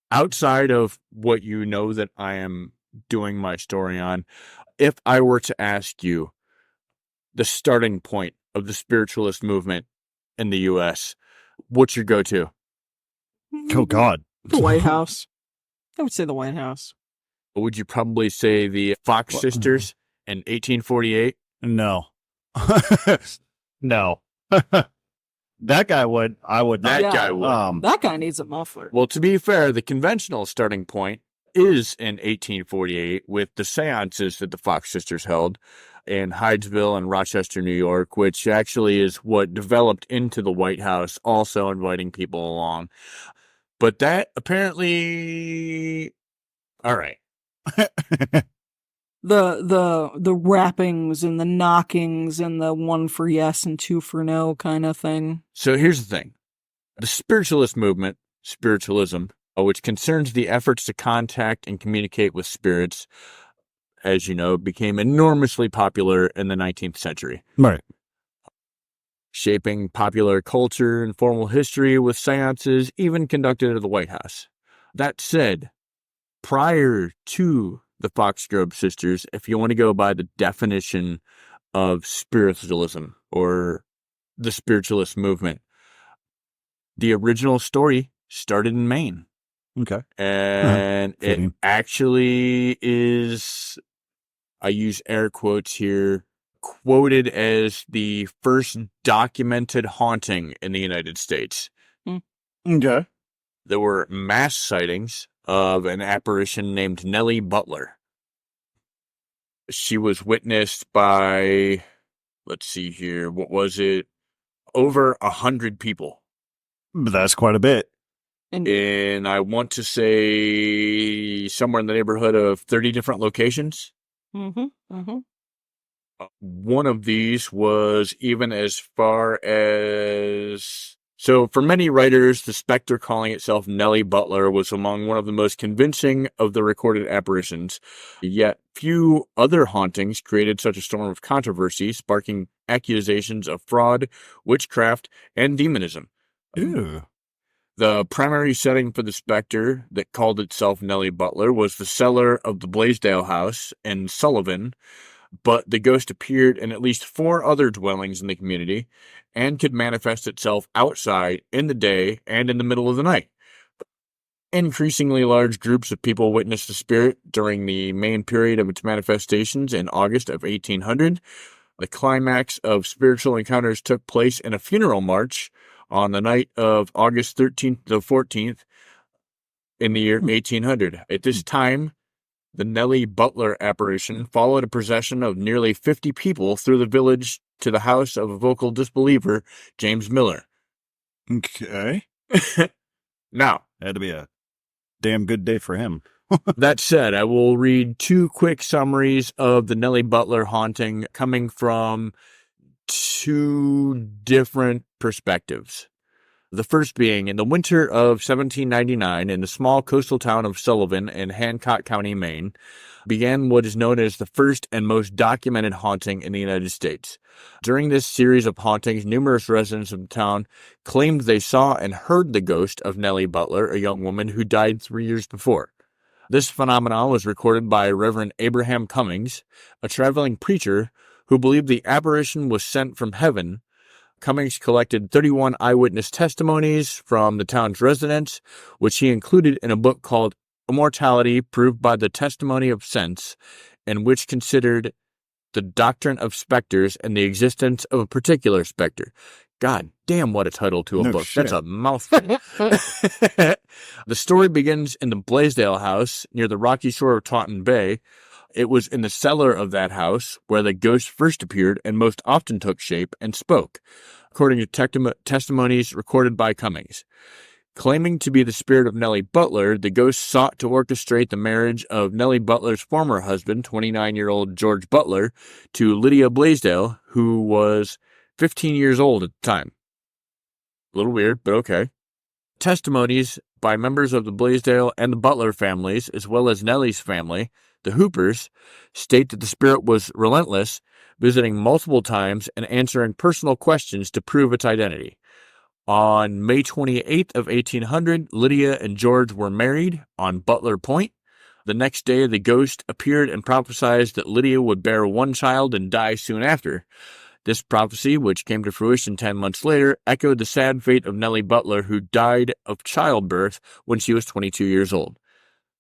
Outside of what you know that I am doing my story on, if I were to ask you the starting point of the spiritualist movement in the U.S., what's your go-to? Oh God. The White House. I would say the White House. Would you probably say the Fox sisters in 1848? No. No. That guy would. I would not. That guy would. That guy needs a muffler. Well, to be fair, the conventional starting point is in 1848 with the seances that the Fox sisters held in Hydesville and Rochester, New York, which actually is what developed into the White House, also inviting people along. But that apparently... All right. The rappings and the knockings and the one for yes and two for no kind of thing. So here's the thing. The spiritualist movement, spiritualism, which concerns the efforts to contact and communicate with spirits, as you know, became enormously popular in the 19th century. Right. Shaping popular culture and formal history with seances even conducted at the White House. That said, prior to the Foxgrove sisters, if you want to go by the definition of spiritualism or the spiritualist movement, the original story started in Maine. Okay. And it actually is, I use air quotes here, quoted as the first documented haunting in the United States. Okay. There were mass sightings of an apparition named Nellie Butler. She was witnessed by, let's see here, what was it? Over 100 people. But that's quite a bit. And I want to say somewhere in the neighborhood of 30 different locations. One of these was even as far as... So for many writers, the specter calling itself Nellie Butler was among one of the most convincing of the recorded apparitions. Yet few other hauntings created such a storm of controversy, sparking accusations of fraud, witchcraft, and demonism. Ew. The primary setting for the specter that called itself Nellie Butler was the cellar of the Blaisdell house in Sullivan, but the ghost appeared in at least 4 other dwellings in the community and could manifest itself outside in the day and in the middle of the night. Increasingly large groups of people witnessed the spirit during the main period of its manifestations in August of 1800. The climax of spiritual encounters took place in a funeral march on the night of August 13th to 14th in the year 1800. At this time, the Nellie Butler apparition followed a procession of nearly 50 people through the village to the house of a vocal disbeliever, James Miller. Okay. Now, Had to be a damn good day for him. That said, I will read 2 quick summaries of the Nellie Butler haunting coming from 2 different perspectives. The first being, in the winter of 1799, in the small coastal town of Sullivan in Hancock County, Maine, began what is known as the first and most documented haunting in the United States. During this series of hauntings, numerous residents of the town claimed they saw and heard the ghost of Nellie Butler, a young woman who died 3 years before. This phenomenon was recorded by Reverend Abraham Cummings, a traveling preacher who believed the apparition was sent from heaven. Cummings collected 31 eyewitness testimonies from the town's residents, which he included in a book called Immortality Proved by the Testimony of Sense, and which considered the doctrine of specters and the existence of a particular specter. God damn, what a title to a No book. shit. That's a mouthful. The story begins in the Blaisdell house near the rocky shore of Taunton Bay. It was in the cellar of that house where the ghost first appeared and most often took shape and spoke, according to testimonies recorded by Cummings. Claiming to be the spirit of Nellie Butler, the ghost sought to orchestrate the marriage of Nellie Butler's former husband, 29-year-old George Butler, to Lydia Blaisdell, who was 15 years old at the time. A little weird, but okay. Testimonies by members of the Blaisdell and the Butler families, as well as Nellie's family, the Hoopers, state that the spirit was relentless, visiting multiple times and answering personal questions to prove its identity. On May 28th of 1800, Lydia and George were married on Butler Point. The next day, the ghost appeared and prophesied that Lydia would bear one child and die soon after. This prophecy, which came to fruition 10 months later, echoed the sad fate of Nellie Butler, who died of childbirth when she was 22 years old.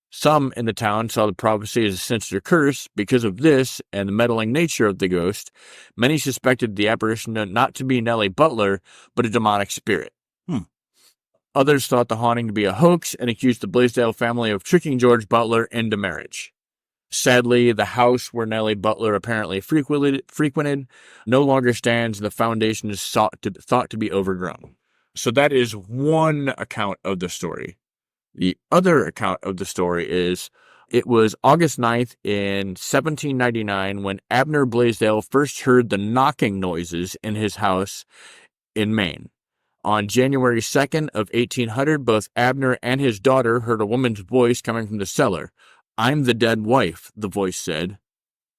Some in the town saw the prophecy as a sinister curse. Because of this and the meddling nature of the ghost, many suspected the apparition not to be Nellie Butler, but a demonic spirit. Others thought the haunting to be a hoax and accused the Blaisdell family of tricking George Butler into marriage. Sadly, the house where Nellie Butler apparently frequented no longer stands, and the foundation is thought to be overgrown. So that is one account of the story. The other account of the story is, it was August 9th in 1799 when Abner Blaisdell first heard the knocking noises in his house in Maine. On January 2nd of 1800, both Abner and his daughter heard a woman's voice coming from the cellar. "I'm the dead wife," the voice said,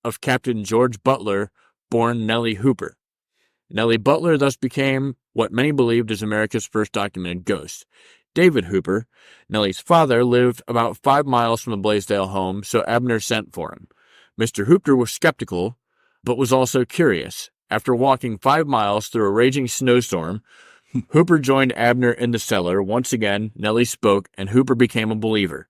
"of Captain George Butler, born Nellie Hooper." Nellie Butler thus became what many believed is America's first documented ghost. David Hooper, Nellie's father, lived about 5 miles from the Blaisdell home, so Abner sent for him. Mr. Hooper was skeptical, but was also curious. After walking 5 miles through a raging snowstorm, Hooper joined Abner in the cellar. Once again, Nellie spoke, and Hooper became a believer.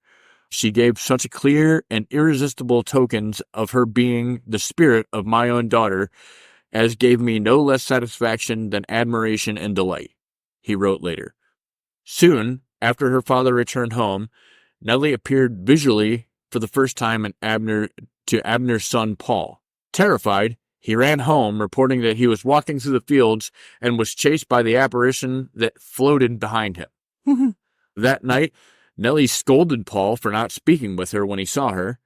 She gave such clear and irresistible tokens of her being the spirit of my own daughter as gave me no less satisfaction than admiration and delight, he wrote later. Soon after her father returned home, Nellie appeared visually for the first time to Abner's son Paul. Terrified, he ran home, reporting that he was walking through the fields and was chased by the apparition that floated behind him. That night, Nellie scolded Paul for not speaking with her when he saw her.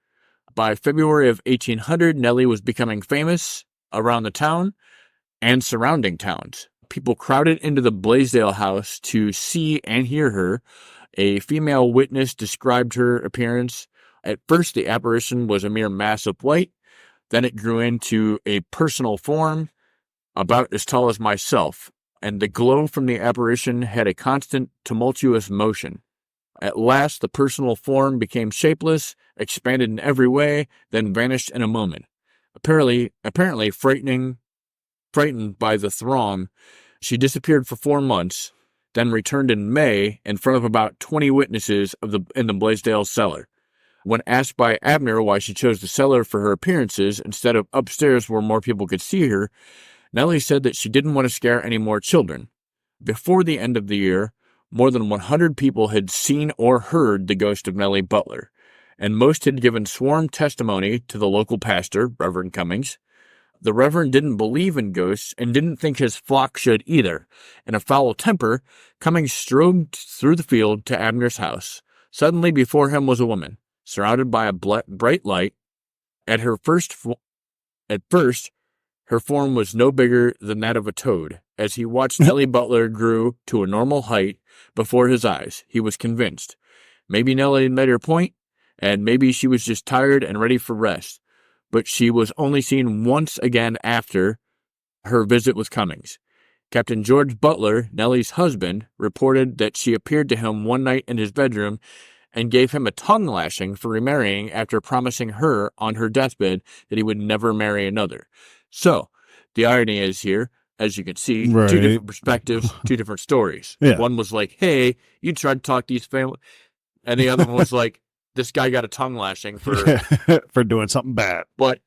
By February of 1800, Nellie was becoming famous around the town and surrounding towns. People crowded into the Blaisdell house to see and hear her. A female witness described her appearance. At first, the apparition was a mere mass of white. Then it grew into a personal form, about as tall as myself, and the glow from the apparition had a constant, tumultuous motion. At last, the personal form became shapeless, expanded in every way, then vanished in a moment. Apparently frightened by the throng, she disappeared for 4 months, then returned in May in front of about 20 witnesses in the Blaisdell cellar. When asked by Abner why she chose the cellar for her appearances instead of upstairs where more people could see her, Nellie said that she didn't want to scare any more children. Before the end of the year, more than 100 people had seen or heard the ghost of Nellie Butler, and most had given sworn testimony to the local pastor, Reverend Cummings. The Reverend didn't believe in ghosts and didn't think his flock should either. In a foul temper, Cummings strode through the field to Abner's house, Suddenly before him was a woman, surrounded by a bright light. At first, her form was no bigger than that of a toad. As he watched Nellie Butler grew to a normal height before his eyes, he was convinced. Maybe Nellie made her point, and maybe she was just tired and ready for rest. But she was only seen once again after her visit with Cummings. Captain George Butler, Nellie's husband, reported that she appeared to him one night in his bedroom and gave him a tongue lashing for remarrying after promising her on her deathbed that he would never marry another. So, the irony is here, as you can see, Right. two different perspectives, two different stories. Yeah. One was like, hey, you tried to talk these family, and the other one was like, this guy got a tongue lashing for... for doing something bad. But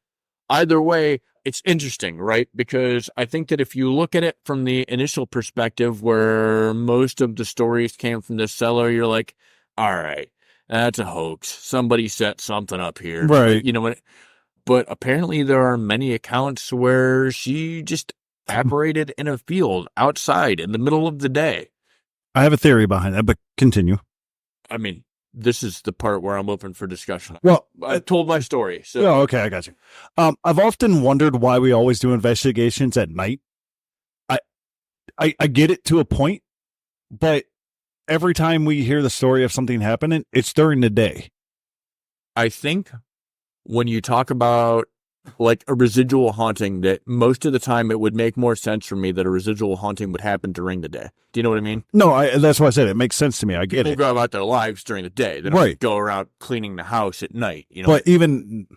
either way, it's interesting, right? Because I think that if you look at it from the initial perspective where most of the stories came from the cellar, you're like, all right, that's a hoax. Somebody set something up here. Right. You know what? But apparently there are many accounts where she just apparated in a field outside in the middle of the day. I have a theory behind that, but continue. I mean, this is the part where I'm open for discussion. Well, I told my story. So oh, okay, I got you. I've often wondered why we always do investigations at night. I get it to a point, but every time we hear the story of something happening, it's during the day. I think when you talk about like a residual haunting, that most of the time it would make more sense for me that a residual haunting would happen during the day. Do you know what I mean? No, that's why I said it makes sense to me. I get People it. go about their lives during the day. They don't Right. go around cleaning the house at night. You know, But even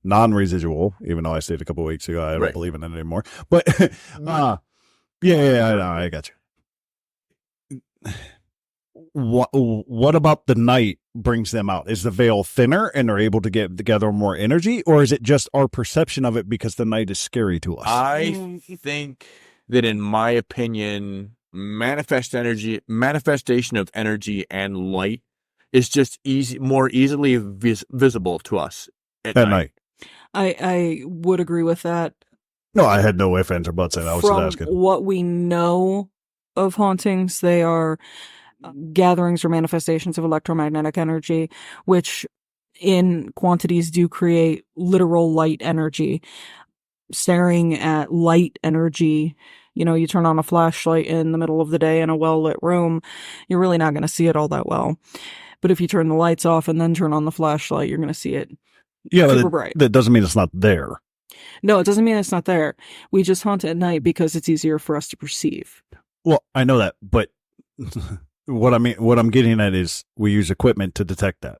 non-residual, even though I stayed a couple of weeks ago, I don't Right. believe in it anymore. But yeah, I got you. What about the night brings them out? Is the veil thinner and they're able to get together more energy, or is it just our perception of it because the night is scary to us? I think that, in my opinion, manifestation of energy and light is just more easily visible to us at night. I would agree with that. No, I had no ifs, ands, or buts, and I was just From asking. what we know of hauntings, they are gatherings or manifestations of electromagnetic energy, which in quantities do create literal light energy. Staring at light energy, you turn on a flashlight in the middle of the day in a well-lit room, you're really not going to see it all that well. But if you turn the lights off and then turn on the flashlight, you're going to see it super bright. That doesn't mean it's not there. No, it doesn't mean it's not there. We just haunt at night because it's easier for us to perceive. Well, I know that, but what I'm getting at is we use equipment to detect that.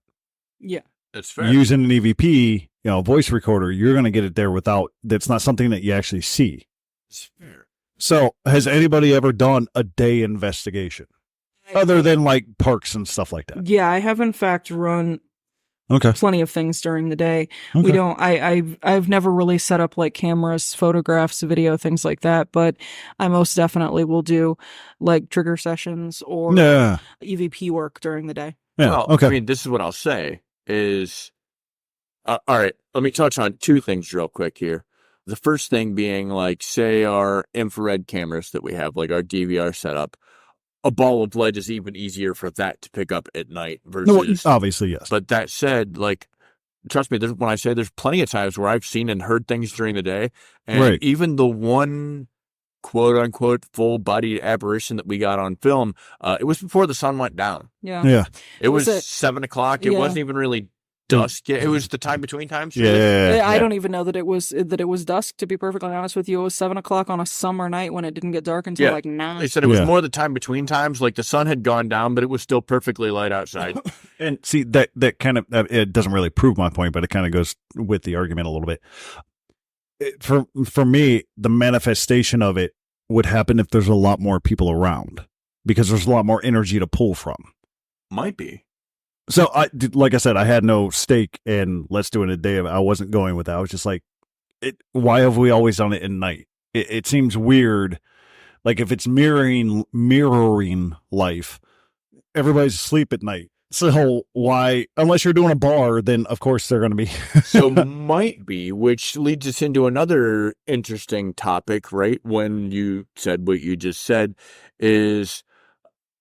Yeah. That's fair. Using an EVP, voice recorder, you're going to get it there without, that's not something that you actually see. That's fair. So has anybody ever done a day investigation other than like parks and stuff like that? Yeah, I have in fact run Okay. plenty of things during the day. Okay. We don't, I've never really set up like cameras, photographs, video, things like that, but I most definitely will do like trigger sessions or Yeah. EVP work during the day. Yeah. Well, okay. I mean, this is what I'll say is, all right, let me touch on two things real quick here. The first thing being, like, say our infrared cameras that we have, like our DVR setup, a ball of light is even easier for that to pick up at night versus... No, obviously, yes. But that said, like, trust me, when I say there's plenty of times where I've seen and heard things during the day, and Right. even the one quote-unquote full-bodied apparition that we got on film, it was before the sun went down. Yeah. Yeah. It was Was it- 7 o'clock. It Yeah. wasn't even really dusk yet. It was the time between times. Yeah. I don't even know that it was dusk, to be perfectly honest with you. It was 7 o'clock on a summer night when it didn't get dark until Yeah. like 9. They said it was Yeah. more the time between times. Like the sun had gone down, but it was still perfectly light outside. And see, that kind of, it doesn't really prove my point, but it kind of goes with the argument a little bit. For me, the manifestation of it would happen if there's a lot more people around, because there's a lot more energy to pull from. Might be. So, like I said, I had no stake in let's do it a day. I wasn't going with that. I was just like, why have we always done it at night? It seems weird. Like if it's mirroring life, everybody's asleep at night. So why, unless you're doing a bar, then of course they're going to be. So might be, which leads us into another interesting topic, right? When you said what you just said, is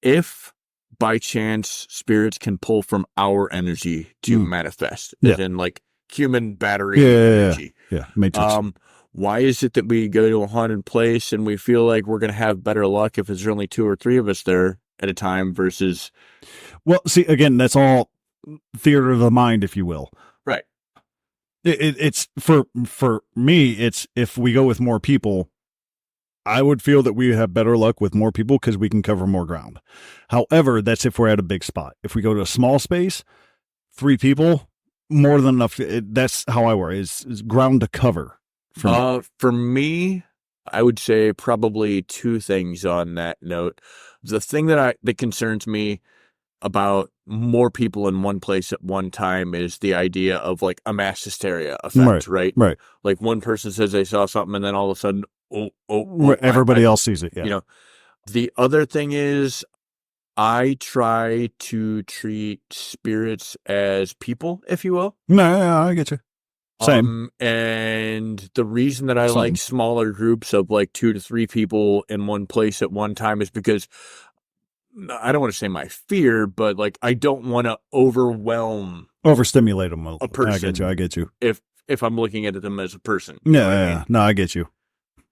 if by chance spirits can pull from our energy to manifest, Yeah. as in like human battery Yeah. energy. Yeah. Matrix. Why is it that we go to a haunted place and we feel like we're going to have better luck if there's only 2 or 3 of us there at a time versus... Well, see, again, that's all theater of the mind, if you will. Right. It's for me, it's if we go with more people, I would feel that we have better luck with more people because we can cover more ground. However, that's if we're at a big spot. If we go to a small space, 3 people, more than enough. That's how I work, is ground to cover. For me, I would say probably 2 things on that note. The thing that concerns me about more people in one place at one time is the idea of like a mass hysteria effect, right? Right. Like one person says they saw something and then all of a sudden, everybody else sees it. Yeah. You know, the other thing is I try to treat spirits as people, if you will. No, I get you. Same. And the reason that I like smaller groups of like 2 to 3 people in one place at one time is because I don't want to say my fear, but like I don't want to overstimulate them a person. I get you. If I'm looking at them as a person. Yeah. No, I get you.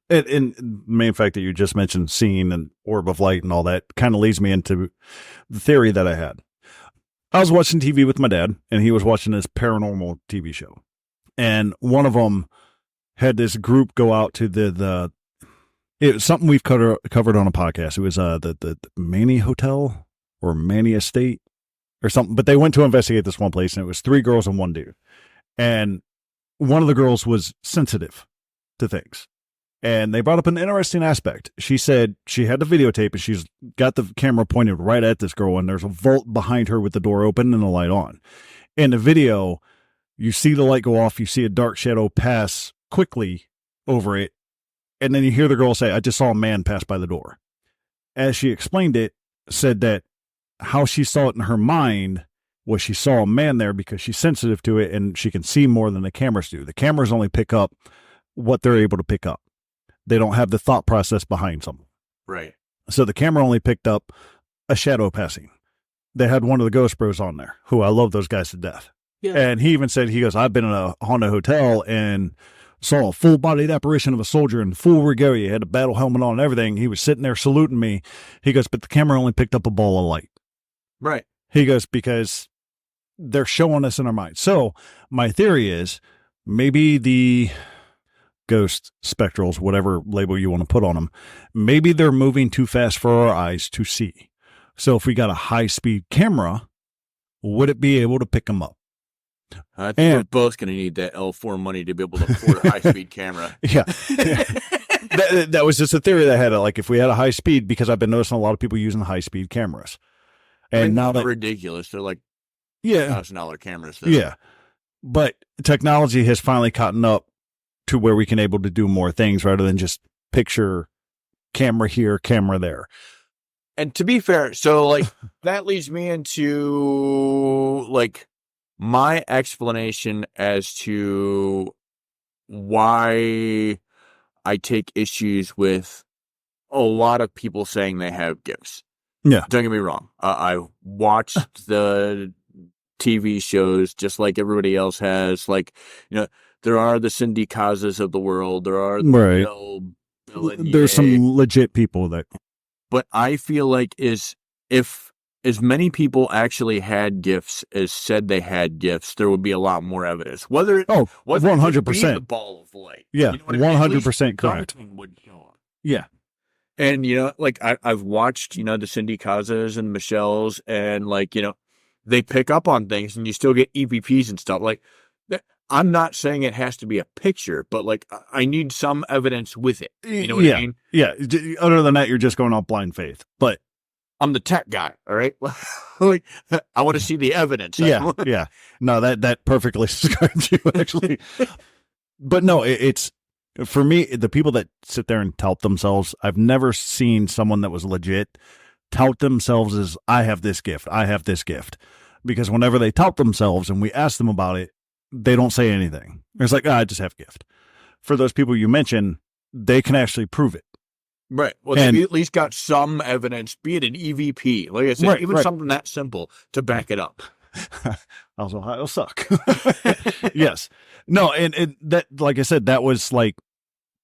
And the main fact that you just mentioned seeing an orb of light and all that kind of leads me into the theory that I had. I was watching TV with my dad, and he was watching this paranormal TV show. And one of them had this group go out to it was something we've covered on a podcast. It was the Maine Hotel or Maine Estate or something. But they went to investigate this one place, and it was 3 girls and 1 dude. And one of the girls was sensitive to things. And they brought up an interesting aspect. She said she had the videotape, and she's got the camera pointed right at this girl, and there's a vault behind her with the door open and the light on. In the video, you see the light go off, you see a dark shadow pass quickly over it, and then you hear the girl say, "I just saw a man pass by the door." As she explained it, said that how she saw it in her mind was she saw a man there because she's sensitive to it, and she can see more than the cameras do. The cameras only pick up what they're able to pick up. They don't have the thought process behind something. Right. So the camera only picked up a shadow passing. They had one of the Ghost Bros on there, who I love those guys to death. Yeah. And he even said, he goes, "I've been in a haunted hotel and saw a full-bodied apparition of a soldier in full regalia. He had a battle helmet on and everything. He was sitting there saluting me." He goes, "But the camera only picked up a ball of light." Right. He goes, "Because they're showing us in our mind." So my theory is maybe the ghost, spectrals, whatever label you want to put on them, maybe they're moving too fast for our eyes to see. So if we got a high-speed camera, would it be able to pick them up? I think we're both going to need that L4 money to be able to afford a high-speed camera. Yeah. That was just a theory that I had. Like, if we had a high speed, because I've been noticing a lot of people using high-speed cameras. And now that ridiculous. They're like $1,000 cameras. Though. Yeah. But technology has finally caught up to where we can able to do more things rather than just picture camera here, camera there. And to be fair, so like that leads me into like my explanation as to why I take issues with a lot of people saying they have gifts. Yeah. Don't get me wrong. I watched the TV shows just like everybody else has. Like, there are the Cindy Kazas of the world. There are the there's some legit people that. But I feel like if as many people actually had gifts as said they had gifts, there would be a lot more evidence. Whether 100% the ball of light. Yeah, 100% correct. Would show up. Yeah. And, like I've watched, the Cindy Kazas and Michelle's and like, they pick up on things and you still get EVPs and stuff. Like, I'm not saying it has to be a picture, but like I need some evidence with it. You know what I mean? Yeah. Other than that, you're just going off blind faith. But I'm the tech guy. All right. Like, I want to see the evidence. Yeah. Yeah. No, that perfectly describes you actually. But no, it's for me, the people that sit there and tout themselves, I've never seen someone that was legit tout themselves as I have this gift. Because whenever they tout themselves and we ask them about it, they don't say anything. It's like, I just have a gift. For those people you mentioned, they can actually prove it. Right. Well, And- they've at least got some evidence, be it an EVP, like I said, Right, even right. something that simple to back it up. Also, Ohio suck. Yes. No, and that, like I said, that was like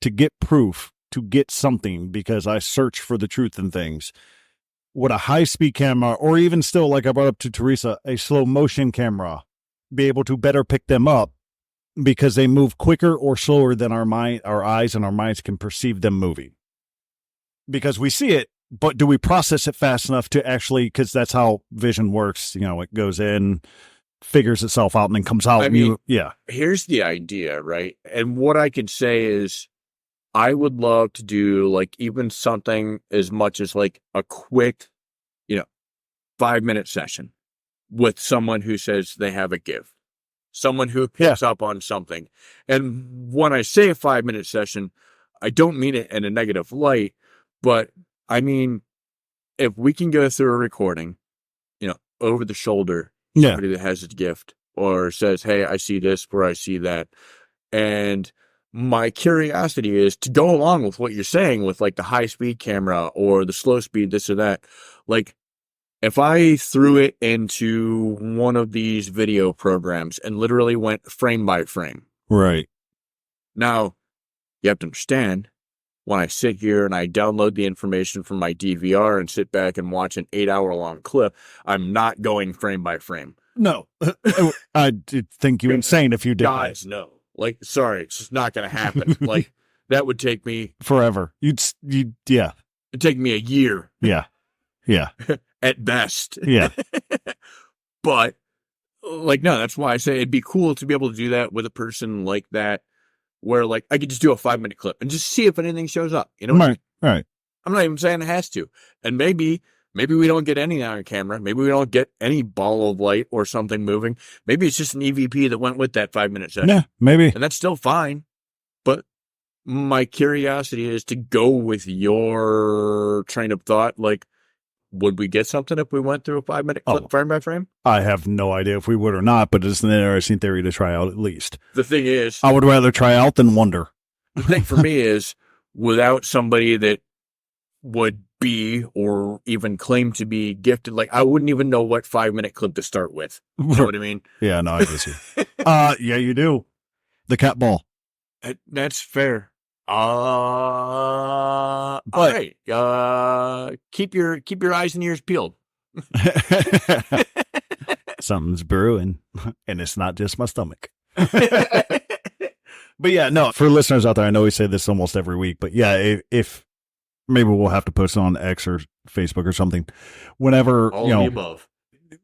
to get proof, to get something, because I search for the truth in things. Would a high-speed camera, or even still, like I brought up to Teresa, a slow motion camera, be able to better pick them up because they move quicker or slower than our eyes and our minds can perceive them moving? Because we see it, but do we process it fast enough to actually, because that's how vision works, it goes in, figures itself out, and then comes out. I mean, yeah. Here's the idea, right? And what I can say is I would love to do like even something as much as like a quick, 5-minute session with someone who says they have a gift, someone who picks up on something. And when I say a 5-minute session, I don't mean it in a negative light, but I mean, if we can go through a recording, over the shoulder, somebody that has a gift or says, hey, I see this or I see that. And my curiosity is to go along with what you're saying with like the high speed camera or the slow speed, this or that. Like if I threw it into one of these video programs and literally went frame by frame. Right. Now, you have to understand, when I sit here and I download the information from my DVR and sit back and watch an 8-hour-long clip, I'm not going frame by frame. No. I did think you insane if you did. Guys, no. Like, sorry, it's just not going to happen. Like, that would take me forever. It'd take me a year. Yeah. Yeah. At best. Yeah. But, like, no, that's why I say it'd be cool to be able to do that with a person like that, where, like, I could just do a 5-minute clip and just see if anything shows up. You know what I mean? Right. I'm not even saying it has to. And maybe we don't get anything on camera. Maybe we don't get any ball of light or something moving. Maybe it's just an EVP that went with that 5-minute session. Yeah, maybe. And that's still fine. But my curiosity is to go with your train of thought. Like, would we get something if we went through a 5-minute clip frame by frame? I have no idea if we would or not, but it's an interesting theory to try out at least. The thing is, I would rather try out than wonder. The thing for me is, without somebody that would be or even claim to be gifted, like I wouldn't even know what 5-minute clip to start with. You know what I mean? Yeah, no, I guess you. Yeah, you do. The cat ball. That's fair. All right. Keep your eyes and ears peeled. Something's brewing, and it's not just my stomach. But yeah, no, for listeners out there, I know we say this almost every week, but yeah, if maybe we'll have to post it on X or Facebook or something. Whenever, all of the above.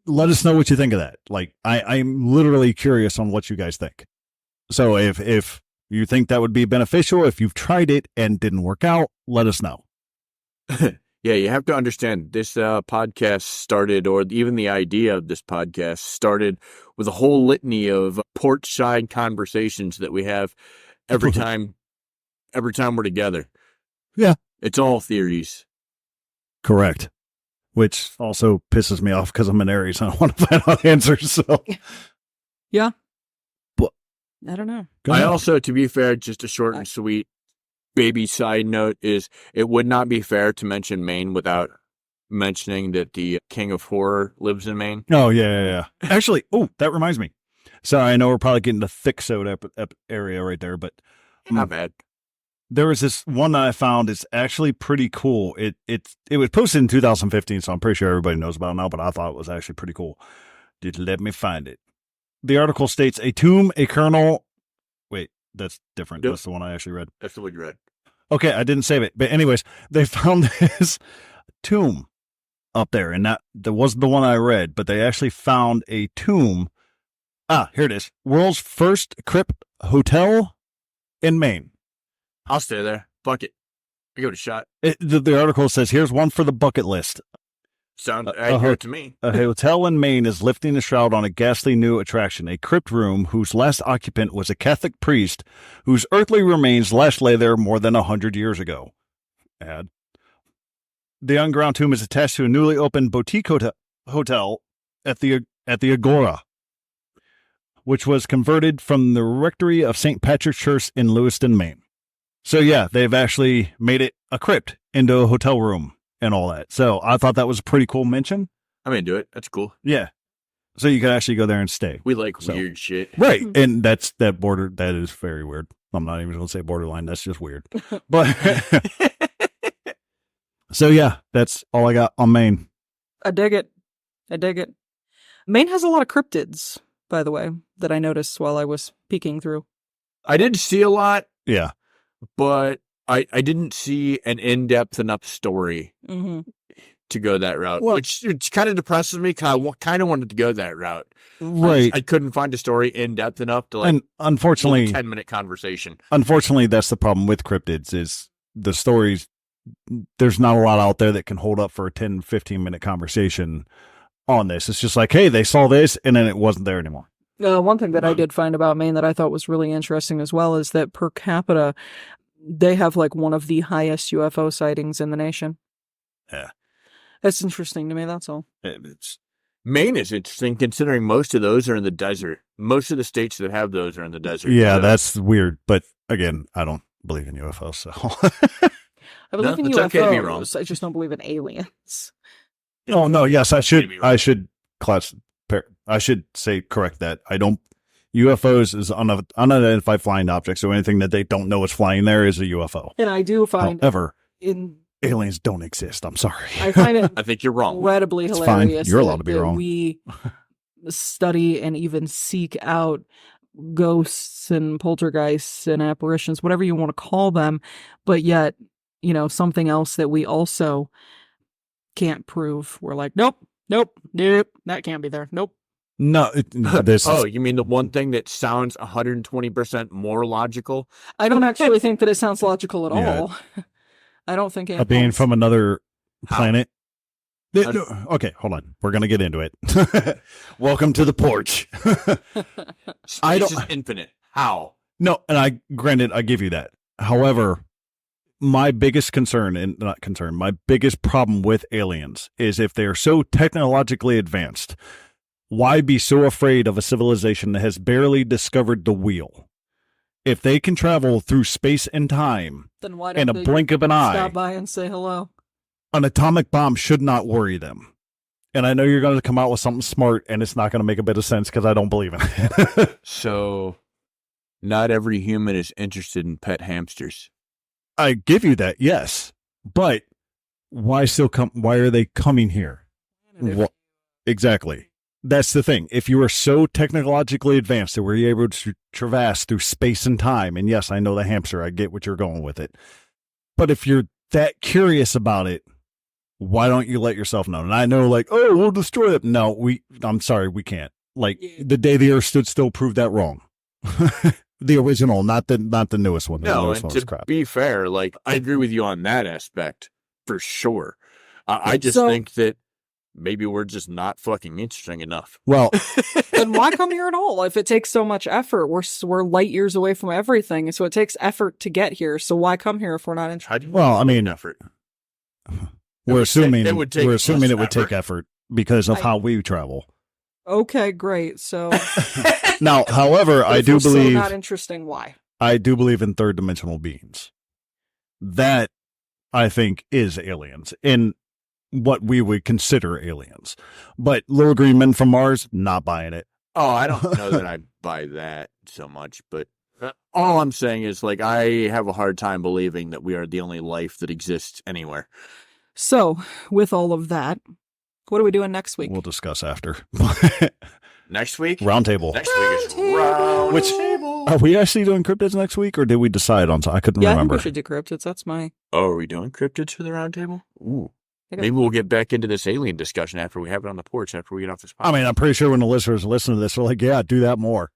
Let us know what you think of that. Like, I'm literally curious on what you guys think. So if you think that would be beneficial, if you've tried it and didn't work out, let us know. Yeah, you have to understand this podcast started, or even the idea of this podcast started with a whole litany of porch side conversations that we have every time we're together. Yeah. It's all theories. Correct. Which also pisses me off because I'm an Aries and I want to find out answers. So yeah. But I don't know. I also, to be fair, just a short and sweet baby side note is it would not be fair to mention Maine without mentioning that the King of Horror lives in Maine. Oh, yeah. Actually, that reminds me. Sorry, I know we're probably getting the thick soda area right there, but not bad. There was this one that I found. It's actually pretty cool. It was posted in 2015, so I'm pretty sure everybody knows about it now, but I thought it was actually pretty cool. Just let me find it. The article states, a tomb, a kernel. Wait, that's different. Yep. That's the one I actually read. That's the one you read. Okay, I didn't save it. But anyways, they found this tomb up there, and that wasn't the one I read, but they actually found a tomb. Here it is. World's first crypt hotel in Maine. I'll stay there. Fuck it. I give it a shot. The article says, here's one for the bucket list. Sounds accurate to me. A hotel in Maine is lifting a shroud on a ghastly new attraction, a crypt room whose last occupant was a Catholic priest whose earthly remains last lay there more than 100 years ago. Add. The underground tomb is attached to a newly opened boutique hotel at the Agora, which was converted from the rectory of St. Patrick's Church in Lewiston, Maine. So yeah, they've actually made it a crypt into a hotel room and all that. So I thought that was a pretty cool mention. I'm into it. That's cool. Yeah. So you could actually go there and stay. We like weird shit. Right. And that is very weird. I'm not even going to say borderline. That's just weird. But so yeah, that's all I got on Maine. I dig it. Maine has a lot of cryptids, by the way, that I noticed while I was peeking through. I did see a lot. Yeah. But I didn't see an in-depth enough story to go that route, which kind of depresses me because I kind of wanted to go that route. Right. I couldn't find a story in-depth enough to and unfortunately, 10-minute conversation. Unfortunately, that's the problem with cryptids is the stories. There's not a lot out there that can hold up for a 10, 15-minute conversation on this. It's just like, hey, they saw this and then it wasn't there anymore. One thing that I did find about Maine that I thought was really interesting as well is that per capita, they have like one of the highest UFO sightings in the nation. Yeah. That's interesting to me, that's all. Maine is interesting considering most of those are in the desert. Most of the states that have those are in the desert. Yeah, so that's weird. But again, I don't believe in UFOs, so. I believe in UFOs. Okay to be wrong. I just don't believe in aliens. Oh, no, yes, I should say correct that. I don't. UFOs is unidentified flying objects, so anything that they don't know is flying there is a UFO. And I do find however, aliens don't exist. I'm sorry. I find it I think you're wrong. Incredibly it's hilarious. Fine. You're allowed to be wrong. We study and even seek out ghosts and poltergeists and apparitions, whatever you want to call them, but yet, something else that we also can't prove. We're like, nope, that can't be there. Nope. No, you mean the one thing that sounds 120% more logical? I don't actually think that it sounds logical at all. I don't think a being from another planet. Okay, hold on. We're gonna get into it. Welcome to the porch. Space is infinite. How? No, and I give you that. However, my biggest my biggest problem with aliens is if they are so technologically advanced, why be so afraid of a civilization that has barely discovered the wheel? If they can travel through space and time then why in a blink of an eye, stop by and say hello? An atomic bomb should not worry them. And I know you're going to come out with something smart, and it's not going to make a bit of sense because I don't believe in it. So, not every human is interested in pet hamsters. I give you that, yes. But why are they coming here? Exactly. That's the thing. If you are so technologically advanced that we're able to traverse through space and time, and yes, I know the hamster, I get what you're going with it. But if you're that curious about it, why don't you let yourself know? And I know, we'll destroy it. No, I'm sorry, we can't. The day the Earth stood still proved that wrong. The original, not the newest one. No, and to be fair, I agree with you on that aspect for sure. I just think that maybe we're just not fucking interesting enough. Well, then why come here at all? If it takes so much effort, we're light years away from everything, so it takes effort to get here. So why come here if we're not interested? Well, I mean, effort. We're assuming it would take effort because of how we travel. Okay, great. So now, however, I do believe so not interesting. Why? I do believe in third dimensional beings. That I think is aliens in what we would consider aliens. But little green men from Mars, not buying it. Oh, I don't know that I buy that so much, but all I'm saying is I have a hard time believing that we are the only life that exists anywhere. So, with all of that, what are we doing next week? We'll discuss after. Next week? Roundtable. Next week is Roundtable. Are we actually doing cryptids next week, or did we decide on something? I couldn't remember. I think we should do cryptids. That's my... Oh, are we doing cryptids for the roundtable? Ooh. Maybe we'll get back into this alien discussion after we have it on the porch, after we get off this podcast. I mean, I'm pretty sure when the listeners listen to this, they're like, yeah, do that more.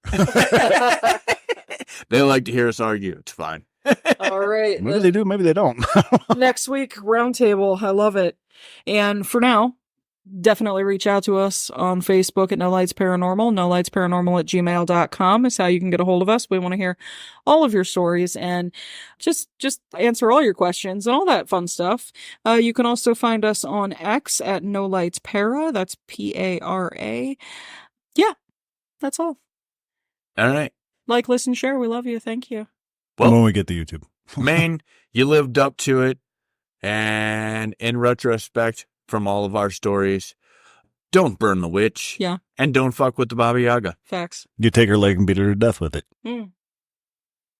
They like to hear us argue. It's fine. All right. Maybe they do, maybe they don't. Next week, roundtable. I love it. And for now, definitely reach out to us on Facebook at No Lights Paranormal. NoLightsParanormal@gmail.com is how you can get a hold of us. We want to hear all of your stories and just answer all your questions and all that fun stuff. You can also find us on X at No Lights Para. That's Para. Yeah, that's all. All right. Like, listen, share. We love you. Thank you. Well, when we get to YouTube. Maine, you lived up to it. And in retrospect, from all of our stories, don't burn the witch. Yeah. And don't fuck with the Baba Yaga. Facts. You take her leg and beat her to death with it. Mm.